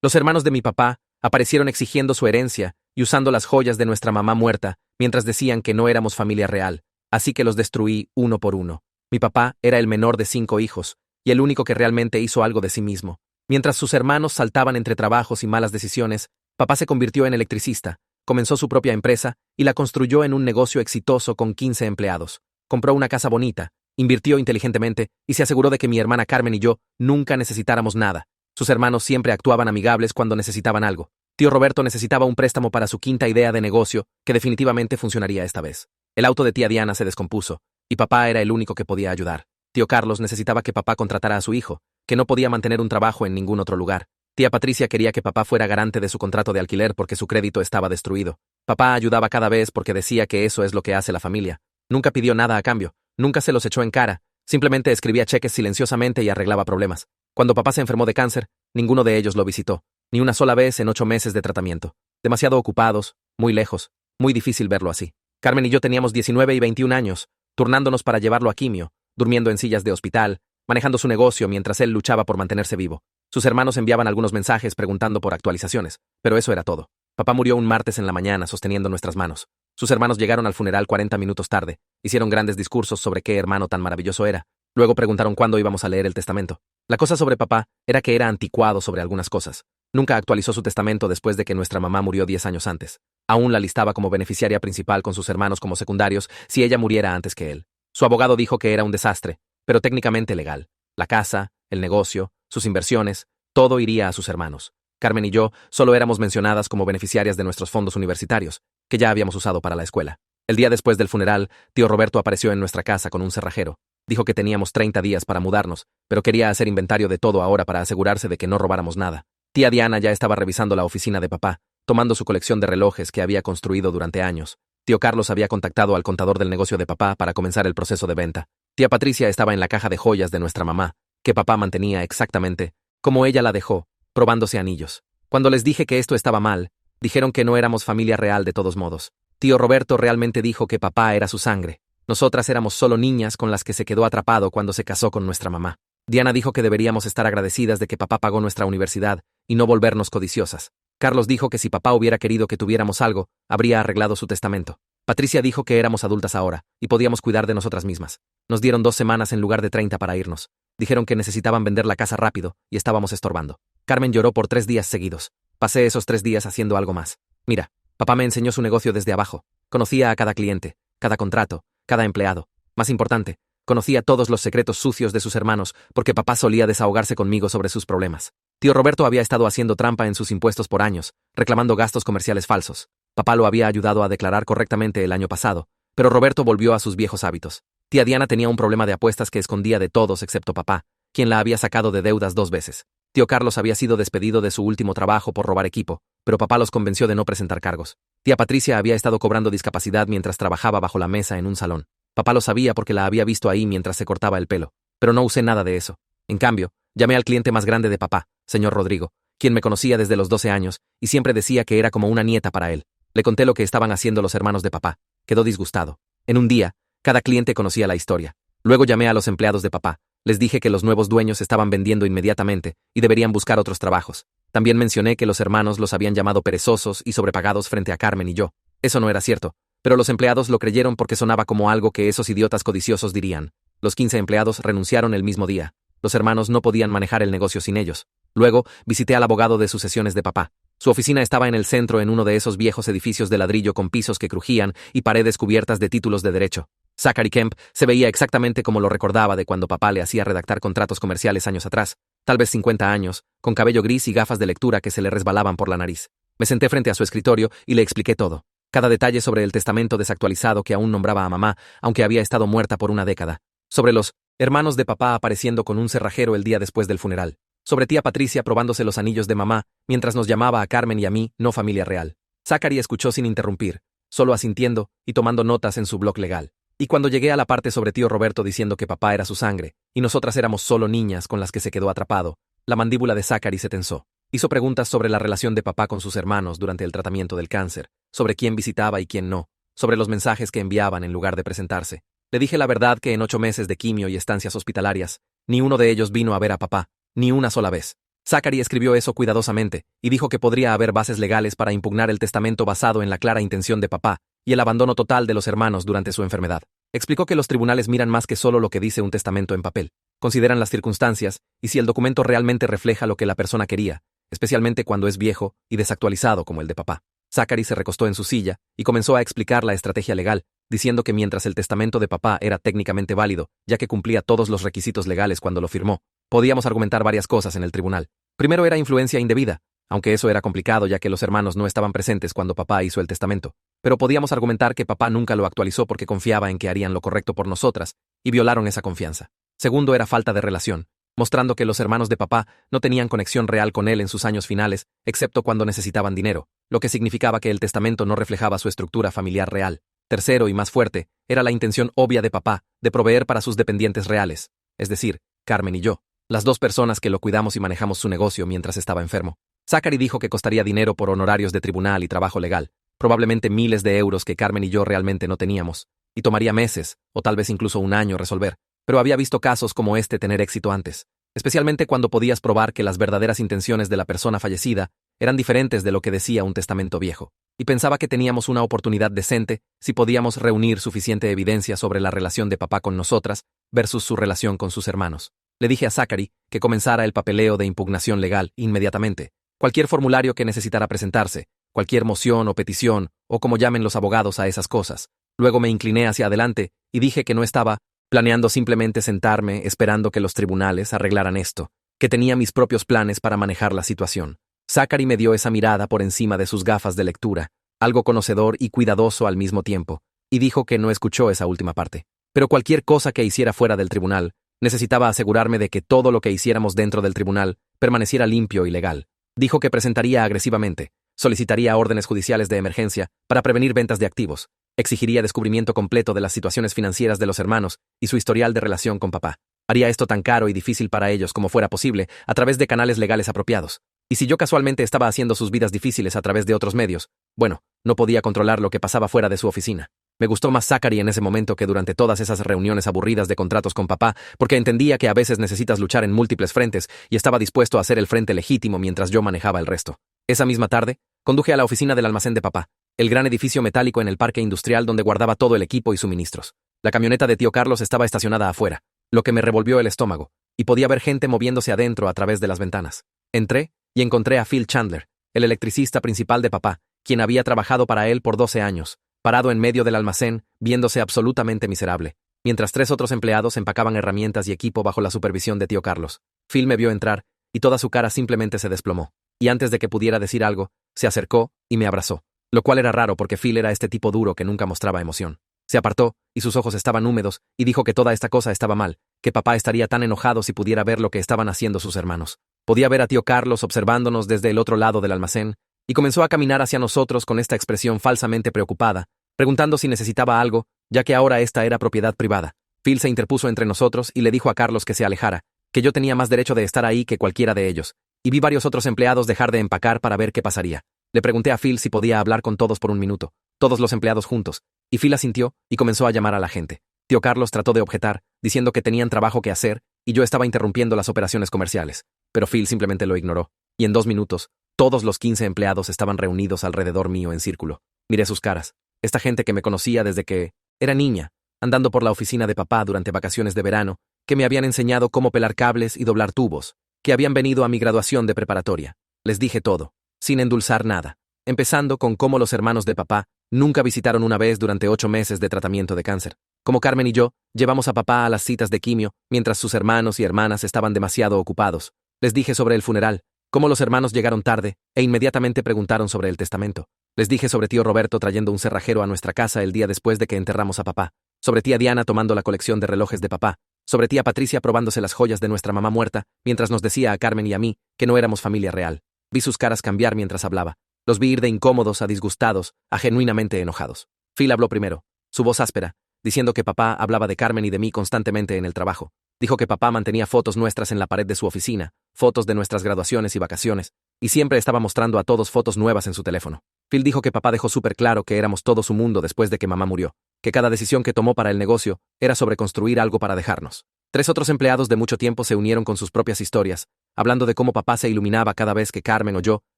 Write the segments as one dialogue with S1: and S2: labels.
S1: Los hermanos de mi papá aparecieron exigiendo su herencia y usando las joyas de nuestra mamá muerta, mientras decían que no éramos familia real, así que los destruí uno por uno. Mi papá era el menor de 5 hijos, y el único que realmente hizo algo de sí mismo. Mientras sus hermanos saltaban entre trabajos y malas decisiones, papá se convirtió en electricista, comenzó su propia empresa y la construyó en un negocio exitoso con 15 empleados. Compró una casa bonita, invirtió inteligentemente y se aseguró de que mi hermana Carmen y yo nunca necesitáramos nada. Sus hermanos siempre actuaban amigables cuando necesitaban algo. Tío Roberto necesitaba un préstamo para su quinta idea de negocio, que definitivamente funcionaría esta vez. El auto de tía Diana se descompuso, y papá era el único que podía ayudar. Tío Carlos necesitaba que papá contratara a su hijo, que no podía mantener un trabajo en ningún otro lugar. Tía Patricia quería que papá fuera garante de su contrato de alquiler porque su crédito estaba destruido. Papá ayudaba cada vez porque decía que eso es lo que hace la familia. Nunca pidió nada a cambio, nunca se los echó en cara, simplemente escribía cheques silenciosamente y arreglaba problemas. Cuando papá se enfermó de cáncer, ninguno de ellos lo visitó, ni una sola vez en 8 meses de tratamiento. Demasiado ocupados, muy lejos, muy difícil verlo así. Carmen y yo teníamos 19 y 21 años, turnándonos para llevarlo a quimio, durmiendo en sillas de hospital, manejando su negocio mientras él luchaba por mantenerse vivo. Sus hermanos enviaban algunos mensajes preguntando por actualizaciones, pero eso era todo. Papá murió un martes en la mañana sosteniendo nuestras manos. Sus hermanos llegaron al funeral 40 minutos tarde, hicieron grandes discursos sobre qué hermano tan maravilloso era. Luego preguntaron cuándo íbamos a leer el testamento. La cosa sobre papá era que era anticuado sobre algunas cosas. Nunca actualizó su testamento después de que nuestra mamá murió 10 años antes. Aún la listaba como beneficiaria principal con sus hermanos como secundarios si ella muriera antes que él. Su abogado dijo que era un desastre, pero técnicamente legal. La casa, el negocio, sus inversiones, todo iría a sus hermanos. Carmen y yo solo éramos mencionadas como beneficiarias de nuestros fondos universitarios, que ya habíamos usado para la escuela. El día después del funeral, tío Roberto apareció en nuestra casa con un cerrajero. Dijo que teníamos 30 días para mudarnos, pero quería hacer inventario de todo ahora para asegurarse de que no robáramos nada. Tía Diana ya estaba revisando la oficina de papá, tomando su colección de relojes que había construido durante años. Tío Carlos había contactado al contador del negocio de papá para comenzar el proceso de venta. Tía Patricia estaba en la caja de joyas de nuestra mamá, que papá mantenía exactamente como ella la dejó, probándose anillos. Cuando les dije que esto estaba mal, dijeron que no éramos familia real de todos modos. Tío Roberto realmente dijo que papá era su sangre. Nosotras éramos solo niñas con las que se quedó atrapado cuando se casó con nuestra mamá. Diana dijo que deberíamos estar agradecidas de que papá pagó nuestra universidad y no volvernos codiciosas. Carlos dijo que si papá hubiera querido que tuviéramos algo, habría arreglado su testamento. Patricia dijo que éramos adultas ahora y podíamos cuidar de nosotras mismas. Nos dieron 2 semanas en lugar de 30 para irnos. Dijeron que necesitaban vender la casa rápido y estábamos estorbando. Carmen lloró por 3 días seguidos. Pasé esos 3 días haciendo algo más. Mira, papá me enseñó su negocio desde abajo. Conocía a cada cliente, cada contrato, cada empleado. Más importante, conocía todos los secretos sucios de sus hermanos porque papá solía desahogarse conmigo sobre sus problemas. Tío Roberto había estado haciendo trampa en sus impuestos por años, reclamando gastos comerciales falsos. Papá lo había ayudado a declarar correctamente el año pasado, pero Roberto volvió a sus viejos hábitos. Tía Diana tenía un problema de apuestas que escondía de todos excepto papá, quien la había sacado de deudas 2 veces. Tío Carlos había sido despedido de su último trabajo por robar equipo, pero papá los convenció de no presentar cargos. Tía Patricia había estado cobrando discapacidad mientras trabajaba bajo la mesa en un salón. Papá lo sabía porque la había visto ahí mientras se cortaba el pelo, pero no usé nada de eso. En cambio, llamé al cliente más grande de papá, señor Rodrigo, quien me conocía desde los 12 años y siempre decía que era como una nieta para él. Le conté lo que estaban haciendo los hermanos de papá. Quedó disgustado. En un día, cada cliente conocía la historia. Luego llamé a los empleados de papá. Les dije que los nuevos dueños estaban vendiendo inmediatamente y deberían buscar otros trabajos. También mencioné que los hermanos los habían llamado perezosos y sobrepagados frente a Carmen y yo. Eso no era cierto, pero los empleados lo creyeron porque sonaba como algo que esos idiotas codiciosos dirían. Los 15 empleados renunciaron el mismo día. Los hermanos no podían manejar el negocio sin ellos. Luego, visité al abogado de sucesiones de papá. Su oficina estaba en el centro en uno de esos viejos edificios de ladrillo con pisos que crujían y paredes cubiertas de títulos de derecho. Zachary Kemp se veía exactamente como lo recordaba de cuando papá le hacía redactar contratos comerciales años atrás, tal vez 50 años, con cabello gris y gafas de lectura que se le resbalaban por la nariz. Me senté frente a su escritorio y le expliqué todo. Cada detalle sobre el testamento desactualizado que aún nombraba a mamá, aunque había estado muerta por una década. Sobre los hermanos de papá apareciendo con un cerrajero el día después del funeral. Sobre tía Patricia probándose los anillos de mamá, mientras nos llamaba a Carmen y a mí, no familia real. Zachary escuchó sin interrumpir, solo asintiendo y tomando notas en su blog legal. Y cuando llegué a la parte sobre tío Roberto diciendo que papá era su sangre, y nosotras éramos solo niñas con las que se quedó atrapado, la mandíbula de Zachary se tensó. Hizo preguntas sobre la relación de papá con sus hermanos durante el tratamiento del cáncer, sobre quién visitaba y quién no, sobre los mensajes que enviaban en lugar de presentarse. Le dije la verdad que en 8 meses de quimio y estancias hospitalarias, ni uno de ellos vino a ver a papá, ni una sola vez. Zachary escribió eso cuidadosamente, y dijo que podría haber bases legales para impugnar el testamento basado en la clara intención de papá y el abandono total de los hermanos durante su enfermedad. Explicó que los tribunales miran más que solo lo que dice un testamento en papel. Consideran las circunstancias y si el documento realmente refleja lo que la persona quería, especialmente cuando es viejo y desactualizado como el de papá. Zachary se recostó en su silla y comenzó a explicar la estrategia legal, diciendo que mientras el testamento de papá era técnicamente válido, ya que cumplía todos los requisitos legales cuando lo firmó, podíamos argumentar varias cosas en el tribunal. Primero era influencia indebida, aunque eso era complicado ya que los hermanos no estaban presentes cuando papá hizo el testamento. Pero podíamos argumentar que papá nunca lo actualizó porque confiaba en que harían lo correcto por nosotras, y violaron esa confianza. Segundo era falta de relación, mostrando que los hermanos de papá no tenían conexión real con él en sus años finales, excepto cuando necesitaban dinero, lo que significaba que el testamento no reflejaba su estructura familiar real. Tercero y más fuerte, era la intención obvia de papá de proveer para sus dependientes reales, es decir, Carmen y yo, las dos personas que lo cuidamos y manejamos su negocio mientras estaba enfermo. Zachary dijo que costaría dinero por honorarios de tribunal y trabajo legal, probablemente miles de euros que Carmen y yo realmente no teníamos, y tomaría meses, o tal vez incluso un año resolver, pero había visto casos como este tener éxito antes, especialmente cuando podías probar que las verdaderas intenciones de la persona fallecida eran diferentes de lo que decía un testamento viejo, y pensaba que teníamos una oportunidad decente si podíamos reunir suficiente evidencia sobre la relación de papá con nosotras versus su relación con sus hermanos. Le dije a Zachary que comenzara el papeleo de impugnación legal inmediatamente, cualquier formulario que necesitara presentarse, cualquier moción o petición, o como llamen los abogados a esas cosas. Luego me incliné hacia adelante y dije que no estaba planeando simplemente sentarme esperando que los tribunales arreglaran esto, que tenía mis propios planes para manejar la situación. Zachary me dio esa mirada por encima de sus gafas de lectura, algo conocedor y cuidadoso al mismo tiempo, y dijo que no escuchó esa última parte. Pero cualquier cosa que hiciera fuera del tribunal, necesitaba asegurarme de que todo lo que hiciéramos dentro del tribunal permaneciera limpio y legal. Dijo que presentaría agresivamente, solicitaría órdenes judiciales de emergencia para prevenir ventas de activos, exigiría descubrimiento completo de las situaciones financieras de los hermanos y su historial de relación con papá. Haría esto tan caro y difícil para ellos como fuera posible a través de canales legales apropiados. Y si yo casualmente estaba haciendo sus vidas difíciles a través de otros medios, bueno, no podía controlar lo que pasaba fuera de su oficina. Me gustó más Zachary en ese momento que durante todas esas reuniones aburridas de contratos con papá, porque entendía que a veces necesitas luchar en múltiples frentes y estaba dispuesto a hacer el frente legítimo mientras yo manejaba el resto. Esa misma tarde, conduje a la oficina del almacén de papá, el gran edificio metálico en el parque industrial donde guardaba todo el equipo y suministros. La camioneta de tío Carlos estaba estacionada afuera, lo que me revolvió el estómago, y podía ver gente moviéndose adentro a través de las ventanas. Entré y encontré a Phil Chandler, el electricista principal de papá, quien había trabajado para él por 12 años, parado en medio del almacén, viéndose absolutamente miserable, mientras 3 otros empleados empacaban herramientas y equipo bajo la supervisión de tío Carlos. Phil me vio entrar, y toda su cara simplemente se desplomó, y antes de que pudiera decir algo, se acercó y me abrazó, lo cual era raro porque Phil era este tipo duro que nunca mostraba emoción. Se apartó, y sus ojos estaban húmedos, y dijo que toda esta cosa estaba mal, que papá estaría tan enojado si pudiera ver lo que estaban haciendo sus hermanos. Podía ver a tío Carlos observándonos desde el otro lado del almacén, y comenzó a caminar hacia nosotros con esta expresión falsamente preocupada, preguntando si necesitaba algo, ya que ahora esta era propiedad privada. Phil se interpuso entre nosotros y le dijo a Carlos que se alejara, que yo tenía más derecho de estar ahí que cualquiera de ellos, y vi varios otros empleados dejar de empacar para ver qué pasaría. Le pregunté a Phil si podía hablar con todos por un minuto, todos los empleados juntos, y Phil asintió y comenzó a llamar a la gente. Tío Carlos trató de objetar, diciendo que tenían trabajo que hacer y yo estaba interrumpiendo las operaciones comerciales, pero Phil simplemente lo ignoró, y en 2 minutos, todos los 15 empleados estaban reunidos alrededor mío en círculo. Miré sus caras. Esta gente que me conocía desde que era niña, andando por la oficina de papá durante vacaciones de verano, que me habían enseñado cómo pelar cables y doblar tubos, que habían venido a mi graduación de preparatoria. Les dije todo, sin endulzar nada, empezando con cómo los hermanos de papá nunca visitaron una vez durante 8 meses de tratamiento de cáncer. Como Carmen y yo, llevamos a papá a las citas de quimio, mientras sus hermanos y hermanas estaban demasiado ocupados. Les dije sobre el funeral, cómo los hermanos llegaron tarde, e inmediatamente preguntaron sobre el testamento. Les dije sobre tío Roberto trayendo un cerrajero a nuestra casa el día después de que enterramos a papá, sobre tía Diana tomando la colección de relojes de papá, sobre tía Patricia probándose las joyas de nuestra mamá muerta, mientras nos decía a Carmen y a mí que no éramos familia real. Vi sus caras cambiar mientras hablaba. Los vi ir de incómodos a disgustados, a genuinamente enojados. Phil habló primero, su voz áspera, diciendo que papá hablaba de Carmen y de mí constantemente en el trabajo. Dijo que papá mantenía fotos nuestras en la pared de su oficina, fotos de nuestras graduaciones y vacaciones, y siempre estaba mostrando a todos fotos nuevas en su teléfono. Phil dijo que papá dejó súper claro que éramos todo su mundo después de que mamá murió, que cada decisión que tomó para el negocio era sobre construir algo para dejarnos. 3 otros empleados de mucho tiempo se unieron con sus propias historias, hablando de cómo papá se iluminaba cada vez que Carmen o yo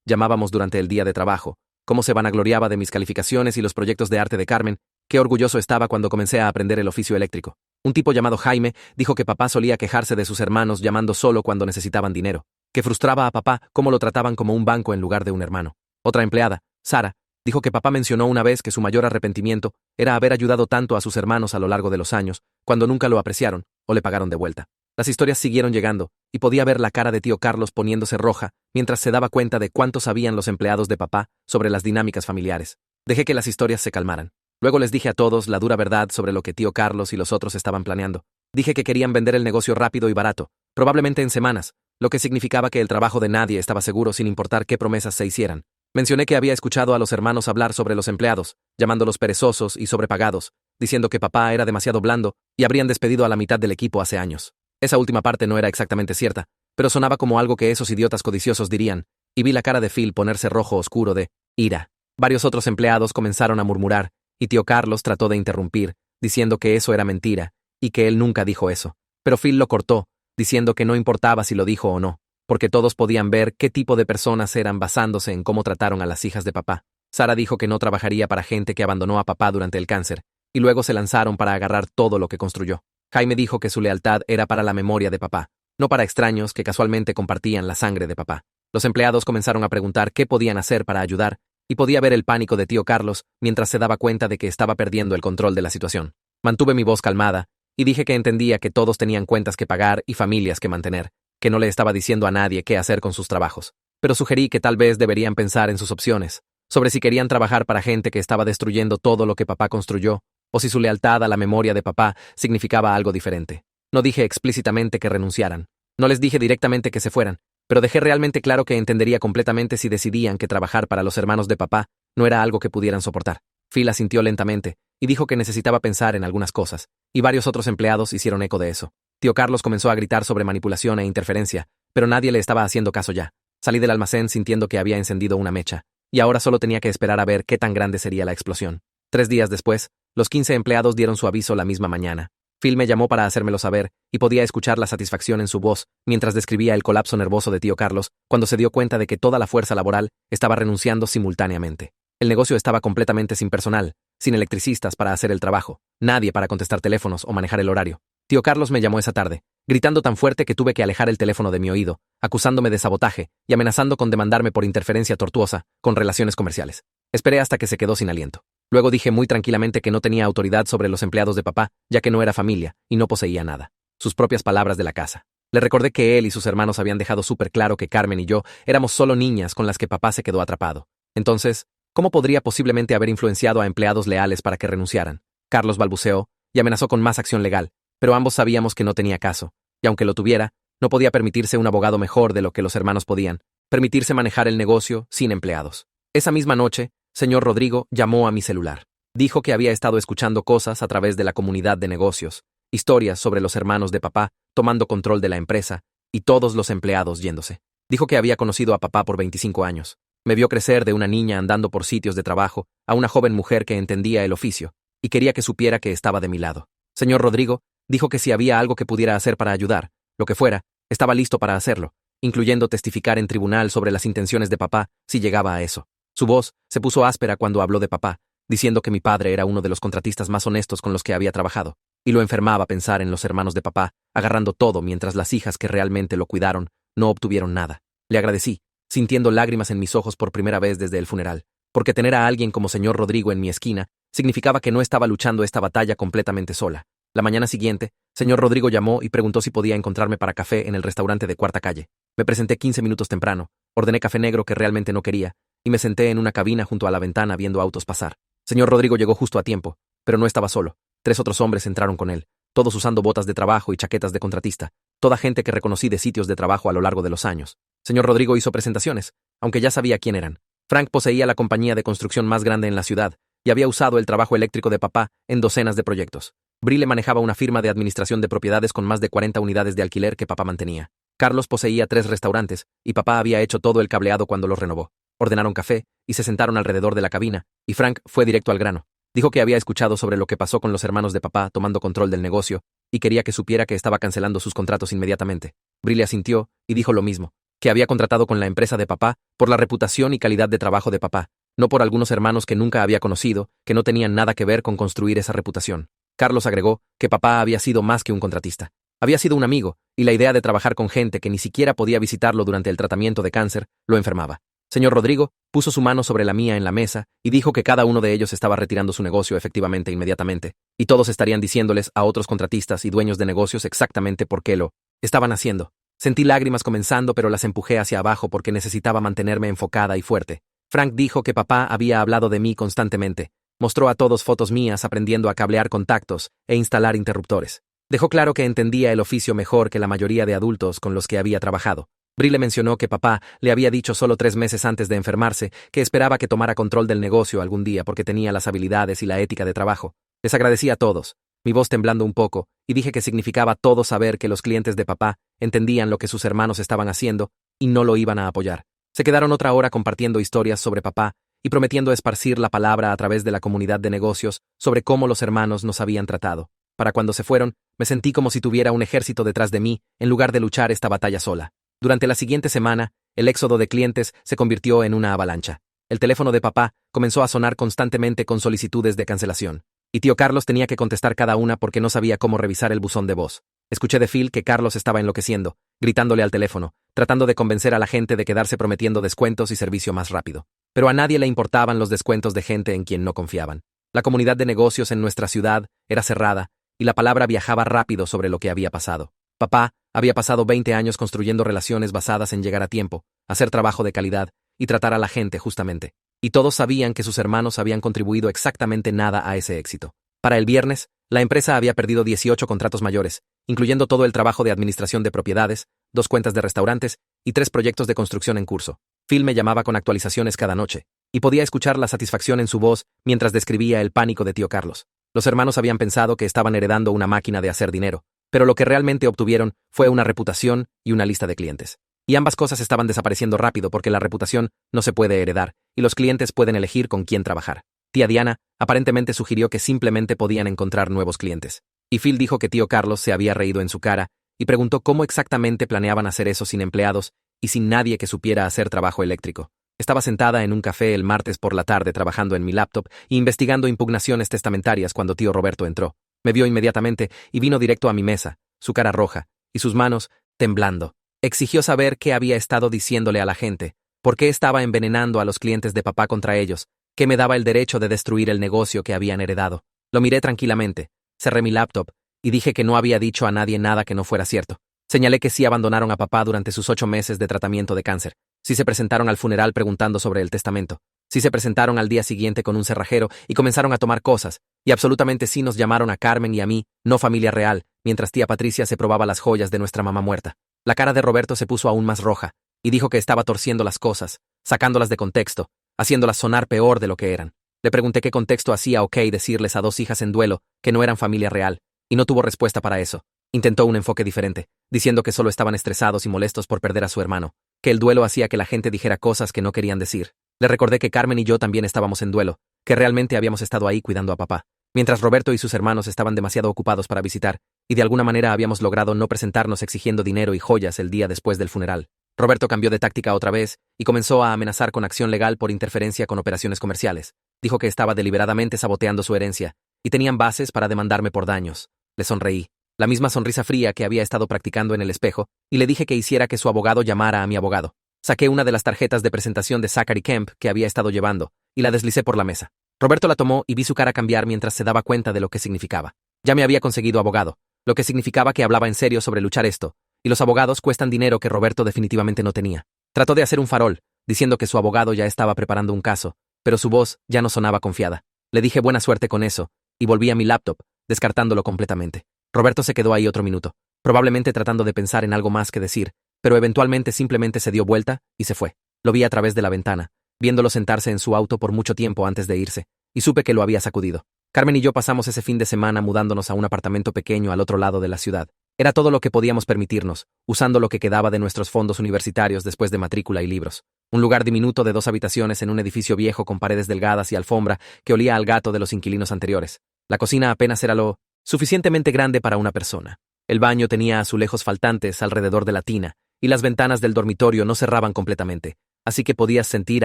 S1: llamábamos durante el día de trabajo, cómo se vanagloriaba de mis calificaciones y los proyectos de arte de Carmen, qué orgulloso estaba cuando comencé a aprender el oficio eléctrico. Un tipo llamado Jaime dijo que papá solía quejarse de sus hermanos llamando solo cuando necesitaban dinero, que frustraba a papá cómo lo trataban como un banco en lugar de un hermano. Otra empleada, Sara, dijo que papá mencionó una vez que su mayor arrepentimiento era haber ayudado tanto a sus hermanos a lo largo de los años, cuando nunca lo apreciaron o le pagaron de vuelta. Las historias siguieron llegando, y podía ver la cara de tío Carlos poniéndose roja mientras se daba cuenta de cuánto sabían los empleados de papá sobre las dinámicas familiares. Dejé que las historias se calmaran. Luego les dije a todos la dura verdad sobre lo que tío Carlos y los otros estaban planeando. Dije que querían vender el negocio rápido y barato, probablemente en semanas, lo que significaba que el trabajo de nadie estaba seguro sin importar qué promesas se hicieran. Mencioné que había escuchado a los hermanos hablar sobre los empleados, llamándolos perezosos y sobrepagados, diciendo que papá era demasiado blando y habrían despedido a la mitad del equipo hace años. Esa última parte no era exactamente cierta, pero sonaba como algo que esos idiotas codiciosos dirían, y vi la cara de Phil ponerse rojo oscuro de ira. Varios otros empleados comenzaron a murmurar, y tío Carlos trató de interrumpir, diciendo que eso era mentira, y que él nunca dijo eso. Pero Phil lo cortó, diciendo que no importaba si lo dijo o no, porque todos podían ver qué tipo de personas eran basándose en cómo trataron a las hijas de papá. Sara dijo que no trabajaría para gente que abandonó a papá durante el cáncer, y luego se lanzaron para agarrar todo lo que construyó. Jaime dijo que su lealtad era para la memoria de papá, no para extraños que casualmente compartían la sangre de papá. Los empleados comenzaron a preguntar qué podían hacer para ayudar, y podía ver el pánico de tío Carlos mientras se daba cuenta de que estaba perdiendo el control de la situación. Mantuve mi voz calmada, y dije que entendía que todos tenían cuentas que pagar y familias que mantener, que no le estaba diciendo a nadie qué hacer con sus trabajos. Pero sugerí que tal vez deberían pensar en sus opciones, sobre si querían trabajar para gente que estaba destruyendo todo lo que papá construyó, o si su lealtad a la memoria de papá significaba algo diferente. No dije explícitamente que renunciaran. No les dije directamente que se fueran, pero dejé realmente claro que entendería completamente si decidían que trabajar para los hermanos de papá no era algo que pudieran soportar. Phil asintió lentamente y dijo que necesitaba pensar en algunas cosas, y varios otros empleados hicieron eco de eso. Tío Carlos comenzó a gritar sobre manipulación e interferencia, pero nadie le estaba haciendo caso ya. Salí del almacén sintiendo que había encendido una mecha, y ahora solo tenía que esperar a ver qué tan grande sería la explosión. 3 días después, los 15 empleados dieron su aviso la misma mañana. Phil me llamó para hacérmelo saber, y podía escuchar la satisfacción en su voz mientras describía el colapso nervioso de tío Carlos cuando se dio cuenta de que toda la fuerza laboral estaba renunciando simultáneamente. El negocio estaba completamente sin personal, sin electricistas para hacer el trabajo, nadie para contestar teléfonos o manejar el horario. Tío Carlos me llamó esa tarde, gritando tan fuerte que tuve que alejar el teléfono de mi oído, acusándome de sabotaje y amenazando con demandarme por interferencia tortuosa con relaciones comerciales. Esperé hasta que se quedó sin aliento. Luego dije muy tranquilamente que no tenía autoridad sobre los empleados de papá, ya que no era familia y no poseía nada. Sus propias palabras de la casa. Le recordé que él y sus hermanos habían dejado súper claro que Carmen y yo éramos solo niñas con las que papá se quedó atrapado. Entonces, ¿cómo podría posiblemente haber influenciado a empleados leales para que renunciaran? Carlos balbuceó y amenazó con más acción legal, pero ambos sabíamos que no tenía caso, y aunque lo tuviera, no podía permitirse un abogado mejor de lo que los hermanos podían, permitirse manejar el negocio sin empleados. Esa misma noche, señor Rodrigo llamó a mi celular. Dijo que había estado escuchando cosas a través de la comunidad de negocios, historias sobre los hermanos de papá tomando control de la empresa y todos los empleados yéndose. Dijo que había conocido a papá por 25 años. Me vio crecer de una niña andando por sitios de trabajo a una joven mujer que entendía el oficio y quería que supiera que estaba de mi lado. Señor Rodrigo dijo que si había algo que pudiera hacer para ayudar, lo que fuera, estaba listo para hacerlo, incluyendo testificar en tribunal sobre las intenciones de papá si llegaba a eso. Su voz se puso áspera cuando habló de papá, diciendo que mi padre era uno de los contratistas más honestos con los que había trabajado, y lo enfermaba pensar en los hermanos de papá, agarrando todo mientras las hijas que realmente lo cuidaron no obtuvieron nada. Le agradecí, sintiendo lágrimas en mis ojos por primera vez desde el funeral, porque tener a alguien como señor Rodrigo en mi esquina significaba que no estaba luchando esta batalla completamente sola. La mañana siguiente, señor Rodrigo llamó y preguntó si podía encontrarme para café en el restaurante de Cuarta Calle. Me presenté 15 minutos temprano, ordené café negro que realmente no quería, y me senté en una cabina junto a la ventana viendo autos pasar. Señor Rodrigo llegó justo a tiempo, pero no estaba solo. 3 otros hombres entraron con él, todos usando botas de trabajo y chaquetas de contratista, toda gente que reconocí de sitios de trabajo a lo largo de los años. Señor Rodrigo hizo presentaciones, aunque ya sabía quién eran. Frank poseía la compañía de construcción más grande en la ciudad y había usado el trabajo eléctrico de papá en docenas de proyectos. Brille manejaba una firma de administración de propiedades con más de 40 unidades de alquiler que papá mantenía. Carlos poseía 3 restaurantes y papá había hecho todo el cableado cuando los renovó. Ordenaron café y se sentaron alrededor de la cabina, y Frank fue directo al grano. Dijo que había escuchado sobre lo que pasó con los hermanos de papá tomando control del negocio y quería que supiera que estaba cancelando sus contratos inmediatamente. Briley asintió y dijo lo mismo, que había contratado con la empresa de papá por la reputación y calidad de trabajo de papá, no por algunos hermanos que nunca había conocido, que no tenían nada que ver con construir esa reputación. Carlos agregó que papá había sido más que un contratista. Había sido un amigo, y la idea de trabajar con gente que ni siquiera podía visitarlo durante el tratamiento de cáncer lo enfermaba. Señor Rodrigo puso su mano sobre la mía en la mesa y dijo que cada uno de ellos estaba retirando su negocio efectivamente inmediatamente, y todos estarían diciéndoles a otros contratistas y dueños de negocios exactamente por qué lo estaban haciendo. Sentí lágrimas comenzando, pero las empujé hacia abajo porque necesitaba mantenerme enfocada y fuerte. Frank dijo que papá había hablado de mí constantemente. Mostró a todos fotos mías aprendiendo a cablear contactos e instalar interruptores. Dejó claro que entendía el oficio mejor que la mayoría de adultos con los que había trabajado. Brie mencionó que papá le había dicho solo 3 meses antes de enfermarse que esperaba que tomara control del negocio algún día porque tenía las habilidades y la ética de trabajo. Les agradecí a todos, mi voz temblando un poco, y dije que significaba todo saber que los clientes de papá entendían lo que sus hermanos estaban haciendo y no lo iban a apoyar. Se quedaron otra hora compartiendo historias sobre papá y prometiendo esparcir la palabra a través de la comunidad de negocios sobre cómo los hermanos nos habían tratado. Para cuando se fueron, me sentí como si tuviera un ejército detrás de mí en lugar de luchar esta batalla sola. Durante la siguiente semana, el éxodo de clientes se convirtió en una avalancha. El teléfono de papá comenzó a sonar constantemente con solicitudes de cancelación, y tío Carlos tenía que contestar cada una porque no sabía cómo revisar el buzón de voz. Escuché de Phil que Carlos estaba enloqueciendo, gritándole al teléfono, tratando de convencer a la gente de quedarse prometiendo descuentos y servicio más rápido. Pero a nadie le importaban los descuentos de gente en quien no confiaban. La comunidad de negocios en nuestra ciudad era cerrada, y la palabra viajaba rápido sobre lo que había pasado. Papá había pasado 20 años construyendo relaciones basadas en llegar a tiempo, hacer trabajo de calidad y tratar a la gente justamente. Y todos sabían que sus hermanos habían contribuido exactamente nada a ese éxito. Para el viernes, la empresa había perdido 18 contratos mayores, incluyendo todo el trabajo de administración de propiedades, 2 cuentas de restaurantes y 3 proyectos de construcción en curso. Phil me llamaba con actualizaciones cada noche, y podía escuchar la satisfacción en su voz mientras describía el pánico de tío Carlos. Los hermanos habían pensado que estaban heredando una máquina de hacer dinero, pero lo que realmente obtuvieron fue una reputación y una lista de clientes. Y ambas cosas estaban desapareciendo rápido porque la reputación no se puede heredar, y los clientes pueden elegir con quién trabajar. Tía Diana aparentemente sugirió que simplemente podían encontrar nuevos clientes. Y Phil dijo que tío Carlos se había reído en su cara y preguntó cómo exactamente planeaban hacer eso sin empleados y sin nadie que supiera hacer trabajo eléctrico. Estaba sentada en un café el martes por la tarde trabajando en mi laptop e investigando impugnaciones testamentarias cuando tío Roberto entró. Me vio inmediatamente y vino directo a mi mesa, su cara roja y sus manos temblando. Exigió saber qué había estado diciéndole a la gente, por qué estaba envenenando a los clientes de papá contra ellos, qué me daba el derecho de destruir el negocio que habían heredado. Lo miré tranquilamente, cerré mi laptop y dije que no había dicho a nadie nada que no fuera cierto. Señalé que sí abandonaron a papá durante sus 8 meses de tratamiento de cáncer. Sí se presentaron al funeral preguntando sobre el testamento. Sí se presentaron al día siguiente con un cerrajero y comenzaron a tomar cosas. Y absolutamente sí nos llamaron a Carmen y a mí, no familia real, mientras tía Patricia se probaba las joyas de nuestra mamá muerta. La cara de Roberto se puso aún más roja, y dijo que estaba torciendo las cosas, sacándolas de contexto, haciéndolas sonar peor de lo que eran. Le pregunté qué contexto hacía ok decirles a 2 hijas en duelo que no eran familia real, y no tuvo respuesta para eso. Intentó un enfoque diferente, diciendo que solo estaban estresados y molestos por perder a su hermano, que el duelo hacía que la gente dijera cosas que no querían decir. Le recordé que Carmen y yo también estábamos en duelo, que realmente habíamos estado ahí cuidando a papá, mientras Roberto y sus hermanos estaban demasiado ocupados para visitar, y de alguna manera habíamos logrado no presentarnos exigiendo dinero y joyas el día después del funeral. Roberto cambió de táctica otra vez y comenzó a amenazar con acción legal por interferencia con operaciones comerciales. Dijo que estaba deliberadamente saboteando su herencia, y tenían bases para demandarme por daños. Le sonreí, la misma sonrisa fría que había estado practicando en el espejo, y le dije que hiciera que su abogado llamara a mi abogado. Saqué una de las tarjetas de presentación de Zachary Kemp que había estado llevando, y la deslicé por la mesa. Roberto la tomó y vi su cara cambiar mientras se daba cuenta de lo que significaba. Ya me había conseguido abogado, lo que significaba que hablaba en serio sobre luchar esto, y los abogados cuestan dinero que Roberto definitivamente no tenía. Trató de hacer un farol, diciendo que su abogado ya estaba preparando un caso, pero su voz ya no sonaba confiada. Le dije buena suerte con eso, y volví a mi laptop, descartándolo completamente. Roberto se quedó ahí otro minuto, probablemente tratando de pensar en algo más que decir, pero eventualmente simplemente se dio vuelta y se fue. Lo vi a través de la ventana, viéndolo sentarse en su auto por mucho tiempo antes de irse, y supe que lo había sacudido. Carmen y yo pasamos ese fin de semana mudándonos a un apartamento pequeño al otro lado de la ciudad. Era todo lo que podíamos permitirnos, usando lo que quedaba de nuestros fondos universitarios después de matrícula y libros. Un lugar diminuto de 2 habitaciones en un edificio viejo con paredes delgadas y alfombra que olía al gato de los inquilinos anteriores. La cocina apenas era lo suficientemente grande para una persona. El baño tenía azulejos faltantes alrededor de la tina, y las ventanas del dormitorio no cerraban completamente, así que podías sentir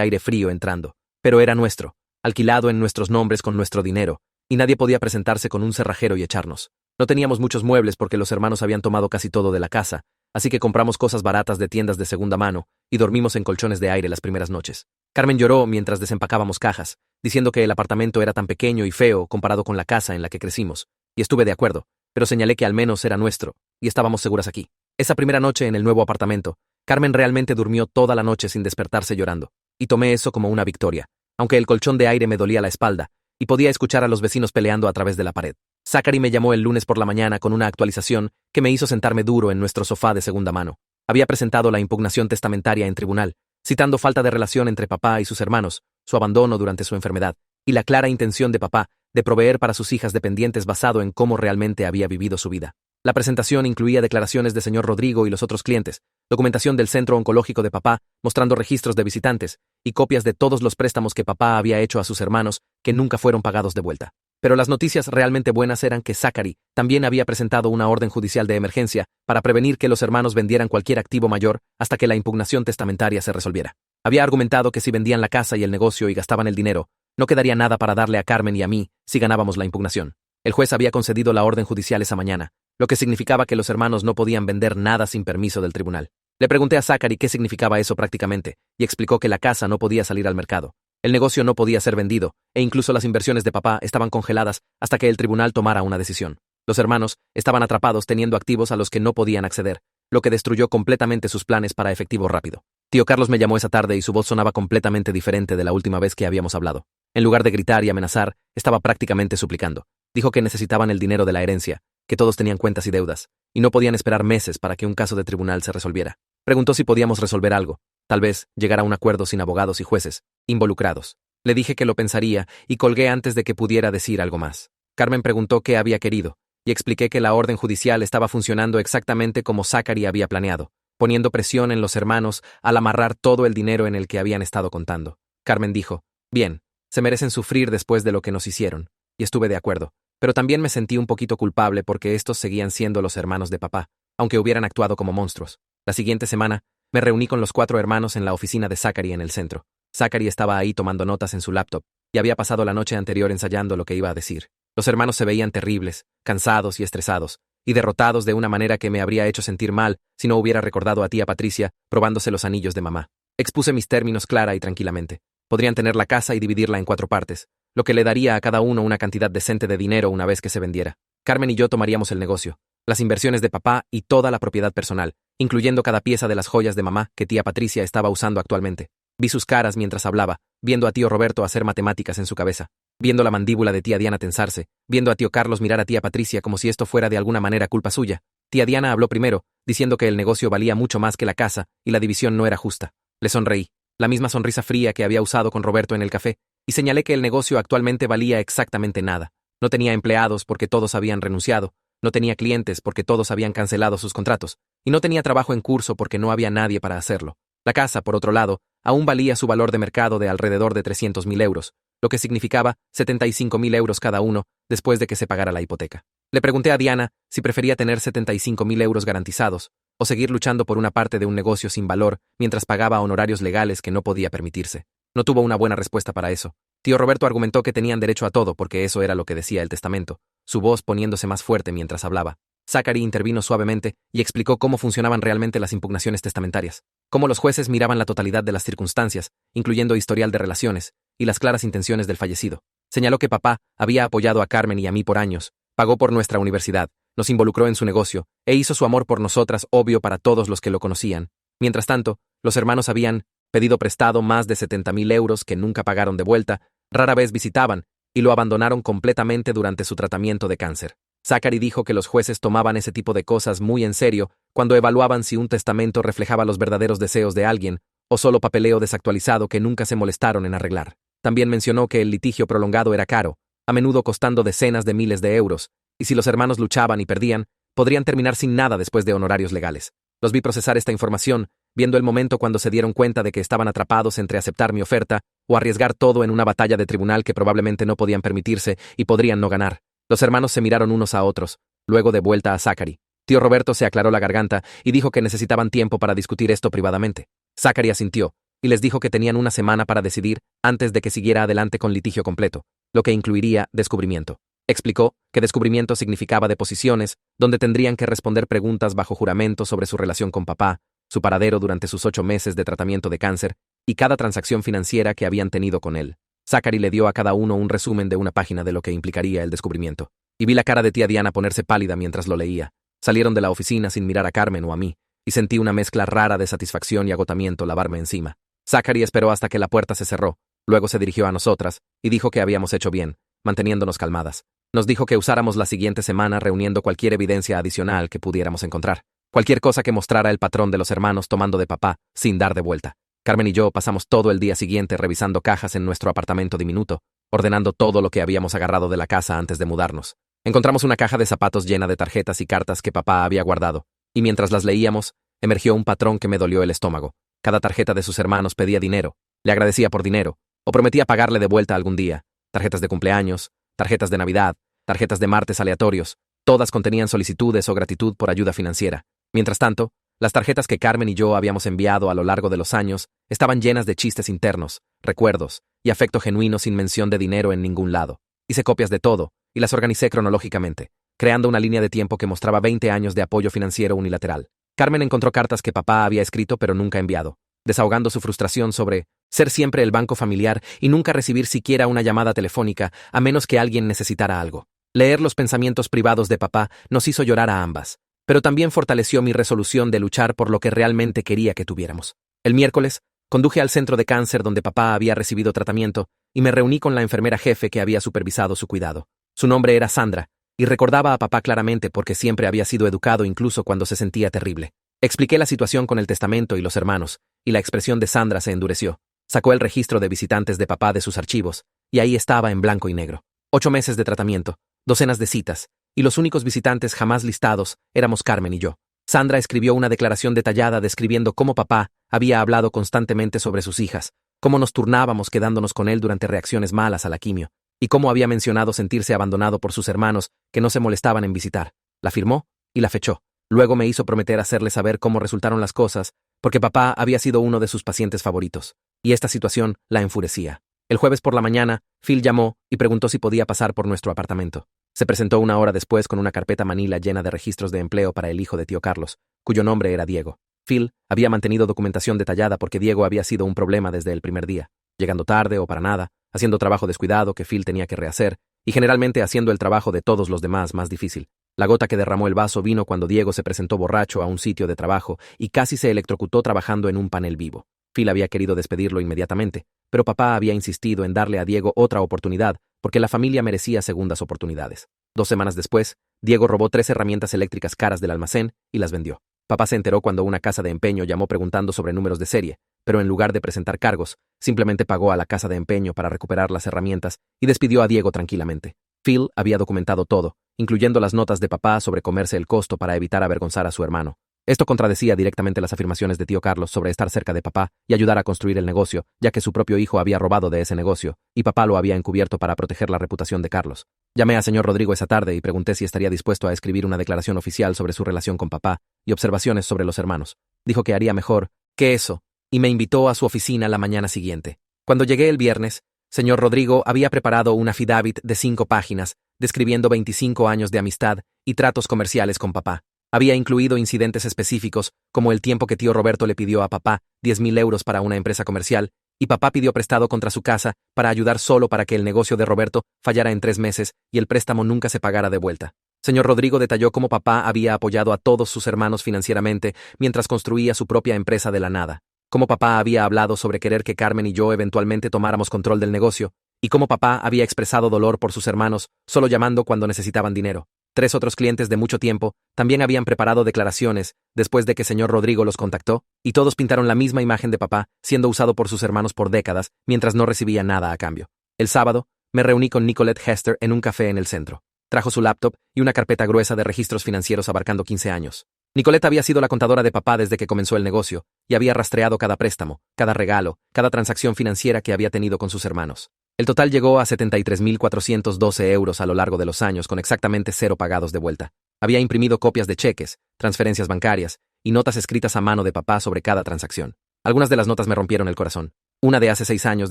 S1: aire frío entrando. Pero era nuestro, alquilado en nuestros nombres con nuestro dinero, y nadie podía presentarse con un cerrajero y echarnos. No teníamos muchos muebles porque los hermanos habían tomado casi todo de la casa, así que compramos cosas baratas de tiendas de segunda mano y dormimos en colchones de aire las primeras noches. Carmen lloró mientras desempacábamos cajas, diciendo que el apartamento era tan pequeño y feo comparado con la casa en la que crecimos, y estuve de acuerdo, pero señalé que al menos era nuestro, y estábamos seguras aquí. Esa primera noche en el nuevo apartamento, Carmen realmente durmió toda la noche sin despertarse llorando, y tomé eso como una victoria, aunque el colchón de aire me dolía la espalda, y podía escuchar a los vecinos peleando a través de la pared. Zachary me llamó el lunes por la mañana con una actualización que me hizo sentarme duro en nuestro sofá de segunda mano. Había presentado la impugnación testamentaria en tribunal, citando falta de relación entre papá y sus hermanos, su abandono durante su enfermedad, y la clara intención de papá de proveer para sus hijas dependientes basado en cómo realmente había vivido su vida. La presentación incluía declaraciones de señor Rodrigo y los otros clientes, documentación del centro oncológico de papá, mostrando registros de visitantes, y copias de todos los préstamos que papá había hecho a sus hermanos que nunca fueron pagados de vuelta. Pero las noticias realmente buenas eran que Zachary también había presentado una orden judicial de emergencia para prevenir que los hermanos vendieran cualquier activo mayor hasta que la impugnación testamentaria se resolviera. Había argumentado que si vendían la casa y el negocio y gastaban el dinero, no quedaría nada para darle a Carmen y a mí si ganábamos la impugnación. El juez había concedido la orden judicial esa mañana, lo que significaba que los hermanos no podían vender nada sin permiso del tribunal. Le pregunté a Zachary qué significaba eso prácticamente, y explicó que la casa no podía salir al mercado. El negocio no podía ser vendido, e incluso las inversiones de papá estaban congeladas hasta que el tribunal tomara una decisión. Los hermanos estaban atrapados teniendo activos a los que no podían acceder, lo que destruyó completamente sus planes para efectivo rápido. Tío Carlos me llamó esa tarde y su voz sonaba completamente diferente de la última vez que habíamos hablado. En lugar de gritar y amenazar, estaba prácticamente suplicando. Dijo que necesitaban el dinero de la herencia, que todos tenían cuentas y deudas, y no podían esperar meses para que un caso de tribunal se resolviera. Preguntó si podíamos resolver algo, tal vez llegar a un acuerdo sin abogados y jueces involucrados. Le dije que lo pensaría y colgué antes de que pudiera decir algo más. Carmen preguntó qué había querido, y expliqué que la orden judicial estaba funcionando exactamente como Zachary había planeado, poniendo presión en los hermanos al amarrar todo el dinero en el que habían estado contando. Carmen dijo, bien, se merecen sufrir después de lo que nos hicieron, y estuve de acuerdo, pero también me sentí un poquito culpable porque estos seguían siendo los hermanos de papá, aunque hubieran actuado como monstruos. La siguiente semana, me reuní con los 4 hermanos en la oficina de Zachary en el centro. Zachary estaba ahí tomando notas en su laptop, y había pasado la noche anterior ensayando lo que iba a decir. Los hermanos se veían terribles, cansados y estresados, y derrotados de una manera que me habría hecho sentir mal si no hubiera recordado a tía Patricia probándose los anillos de mamá. Expuse mis términos clara y tranquilamente. Podrían tener la casa y dividirla en 4 partes, lo que le daría a cada uno una cantidad decente de dinero una vez que se vendiera. Carmen y yo tomaríamos el negocio, las inversiones de papá y toda la propiedad personal, incluyendo cada pieza de las joyas de mamá que tía Patricia estaba usando actualmente. Vi sus caras mientras hablaba, viendo a tío Roberto hacer matemáticas en su cabeza, viendo la mandíbula de tía Diana tensarse, viendo a tío Carlos mirar a tía Patricia como si esto fuera de alguna manera culpa suya. Tía Diana habló primero, diciendo que el negocio valía mucho más que la casa y la división no era justa. Le sonreí, la misma sonrisa fría que había usado con Roberto en el café, y señalé que el negocio actualmente valía exactamente nada. No tenía empleados porque todos habían renunciado, no tenía clientes porque todos habían cancelado sus contratos, y no tenía trabajo en curso porque no había nadie para hacerlo. La casa, por otro lado, aún valía su valor de mercado de alrededor de 300.000 euros, lo que significaba 75.000 euros cada uno después de que se pagara la hipoteca. Le pregunté a Diana si prefería tener 75.000 euros garantizados o seguir luchando por una parte de un negocio sin valor mientras pagaba honorarios legales que no podía permitirse. No tuvo una buena respuesta para eso. Tío Roberto argumentó que tenían derecho a todo porque eso era lo que decía el testamento, su voz poniéndose más fuerte mientras hablaba. Zachary intervino suavemente y explicó cómo funcionaban realmente las impugnaciones testamentarias, cómo los jueces miraban la totalidad de las circunstancias, incluyendo historial de relaciones, y las claras intenciones del fallecido. Señaló que papá había apoyado a Carmen y a mí por años, pagó por nuestra universidad, nos involucró en su negocio, e hizo su amor por nosotras obvio para todos los que lo conocían. Mientras tanto, los hermanos habían pedido prestado más de 70.000 euros que nunca pagaron de vuelta, rara vez visitaban, y lo abandonaron completamente durante su tratamiento de cáncer. Zachary dijo que los jueces tomaban ese tipo de cosas muy en serio cuando evaluaban si un testamento reflejaba los verdaderos deseos de alguien o solo papeleo desactualizado que nunca se molestaron en arreglar. También mencionó que el litigio prolongado era caro, a menudo costando decenas de miles de euros, y si los hermanos luchaban y perdían, podrían terminar sin nada después de honorarios legales. Los vi procesar esta información, viendo el momento cuando se dieron cuenta de que estaban atrapados entre aceptar mi oferta o arriesgar todo en una batalla de tribunal que probablemente no podían permitirse y podrían no ganar. Los hermanos se miraron unos a otros, luego de vuelta a Zachary. Tío Roberto se aclaró la garganta y dijo que necesitaban tiempo para discutir esto privadamente. Zachary asintió y les dijo que tenían una semana para decidir antes de que siguiera adelante con litigio completo, lo que incluiría descubrimiento. Explicó que descubrimiento significaba deposiciones, donde tendrían que responder preguntas bajo juramento sobre su relación con papá, su paradero durante sus 8 meses de tratamiento de cáncer y cada transacción financiera que habían tenido con él. Zachary le dio a cada uno un resumen de una página de lo que implicaría el descubrimiento. Y vi la cara de tía Diana ponerse pálida mientras lo leía. Salieron de la oficina sin mirar a Carmen o a mí, y sentí una mezcla rara de satisfacción y agotamiento lavarme encima. Zachary esperó hasta que la puerta se cerró, luego se dirigió a nosotras y dijo que habíamos hecho bien, manteniéndonos calmadas. Nos dijo que usáramos la siguiente semana reuniendo cualquier evidencia adicional que pudiéramos encontrar. Cualquier cosa que mostrara el patrón de los hermanos tomando de papá, sin dar de vuelta. Carmen y yo pasamos todo el día siguiente revisando cajas en nuestro apartamento diminuto, ordenando todo lo que habíamos agarrado de la casa antes de mudarnos. Encontramos una caja de zapatos llena de tarjetas y cartas que papá había guardado, y mientras las leíamos, emergió un patrón que me dolió el estómago. Cada tarjeta de sus hermanos pedía dinero, le agradecía por dinero, o prometía pagarle de vuelta algún día. Tarjetas de cumpleaños, tarjetas de Navidad, tarjetas de martes aleatorios, todas contenían solicitudes o gratitud por ayuda financiera. Mientras tanto, las tarjetas que Carmen y yo habíamos enviado a lo largo de los años estaban llenas de chistes internos, recuerdos y afecto genuino sin mención de dinero en ningún lado. Hice copias de todo y las organicé cronológicamente, creando una línea de tiempo que mostraba 20 años de apoyo financiero unilateral. Carmen encontró cartas que papá había escrito pero nunca enviado, desahogando su frustración sobre ser siempre el banco familiar y nunca recibir siquiera una llamada telefónica a menos que alguien necesitara algo. Leer los pensamientos privados de papá nos hizo llorar a ambas, pero también fortaleció mi resolución de luchar por lo que realmente quería que tuviéramos. El miércoles, conduje al centro de cáncer donde papá había recibido tratamiento y me reuní con la enfermera jefe que había supervisado su cuidado. Su nombre era Sandra, y recordaba a papá claramente porque siempre había sido educado incluso cuando se sentía terrible. Expliqué la situación con el testamento y los hermanos, y la expresión de Sandra se endureció. Sacó el registro de visitantes de papá de sus archivos, y ahí estaba en blanco y negro. 8 meses de tratamiento, docenas de citas, y los únicos visitantes jamás listados éramos Carmen y yo. Sandra escribió una declaración detallada describiendo cómo papá había hablado constantemente sobre sus hijas, cómo nos turnábamos quedándonos con él durante reacciones malas a la quimio, y cómo había mencionado sentirse abandonado por sus hermanos que no se molestaban en visitar. La firmó y la fechó. Luego me hizo prometer hacerle saber cómo resultaron las cosas, porque papá había sido uno de sus pacientes favoritos, y esta situación la enfurecía. El jueves por la mañana, Phil llamó y preguntó si podía pasar por nuestro apartamento. Se presentó una hora después con una carpeta manila llena de registros de empleo para el hijo de tío Carlos, cuyo nombre era Diego. Phil había mantenido documentación detallada porque Diego había sido un problema desde el primer día, llegando tarde o para nada, haciendo trabajo descuidado que Phil tenía que rehacer, y generalmente haciendo el trabajo de todos los demás más difícil. La gota que derramó el vaso vino cuando Diego se presentó borracho a un sitio de trabajo y casi se electrocutó trabajando en un panel vivo. Phil había querido despedirlo inmediatamente, pero papá había insistido en darle a Diego otra oportunidad porque la familia merecía segundas oportunidades. 2 semanas después, Diego robó 3 herramientas eléctricas caras del almacén y las vendió. Papá se enteró cuando una casa de empeño llamó preguntando sobre números de serie, pero en lugar de presentar cargos, simplemente pagó a la casa de empeño para recuperar las herramientas y despidió a Diego tranquilamente. Phil había documentado todo, incluyendo las notas de papá sobre comerse el costo para evitar avergonzar a su hermano. Esto contradecía directamente las afirmaciones de tío Carlos sobre estar cerca de papá y ayudar a construir el negocio, ya que su propio hijo había robado de ese negocio, y papá lo había encubierto para proteger la reputación de Carlos. Llamé a señor Rodrigo esa tarde y pregunté si estaría dispuesto a escribir una declaración oficial sobre su relación con papá y observaciones sobre los hermanos. Dijo que haría mejor que eso, y me invitó a su oficina la mañana siguiente. Cuando llegué el viernes, señor Rodrigo había preparado un affidavit de 5 páginas, describiendo 25 años de amistad y tratos comerciales con papá. Había incluido incidentes específicos, como el tiempo que tío Roberto le pidió a papá 10.000 euros para una empresa comercial, y papá pidió prestado contra su casa para ayudar solo para que el negocio de Roberto fallara en 3 meses y el préstamo nunca se pagara de vuelta. Señor Rodrigo detalló cómo papá había apoyado a todos sus hermanos financieramente mientras construía su propia empresa de la nada, cómo papá había hablado sobre querer que Carmen y yo eventualmente tomáramos control del negocio, y cómo papá había expresado dolor por sus hermanos solo llamando cuando necesitaban dinero. 3 otros clientes de mucho tiempo también habían preparado declaraciones después de que señor Rodrigo los contactó, y todos pintaron la misma imagen de papá siendo usado por sus hermanos por décadas mientras no recibía nada a cambio. El sábado, me reuní con Nicolette Hester en un café en el centro. Trajo su laptop y una carpeta gruesa de registros financieros abarcando 15 años. Nicolette había sido la contadora de papá desde que comenzó el negocio y había rastreado cada préstamo, cada regalo, cada transacción financiera que había tenido con sus hermanos. El total llegó a 73.412 euros a lo largo de los años, con exactamente 0 pagados de vuelta. Había imprimido copias de cheques, transferencias bancarias y notas escritas a mano de papá sobre cada transacción. Algunas de las notas me rompieron el corazón. Una de hace 6 años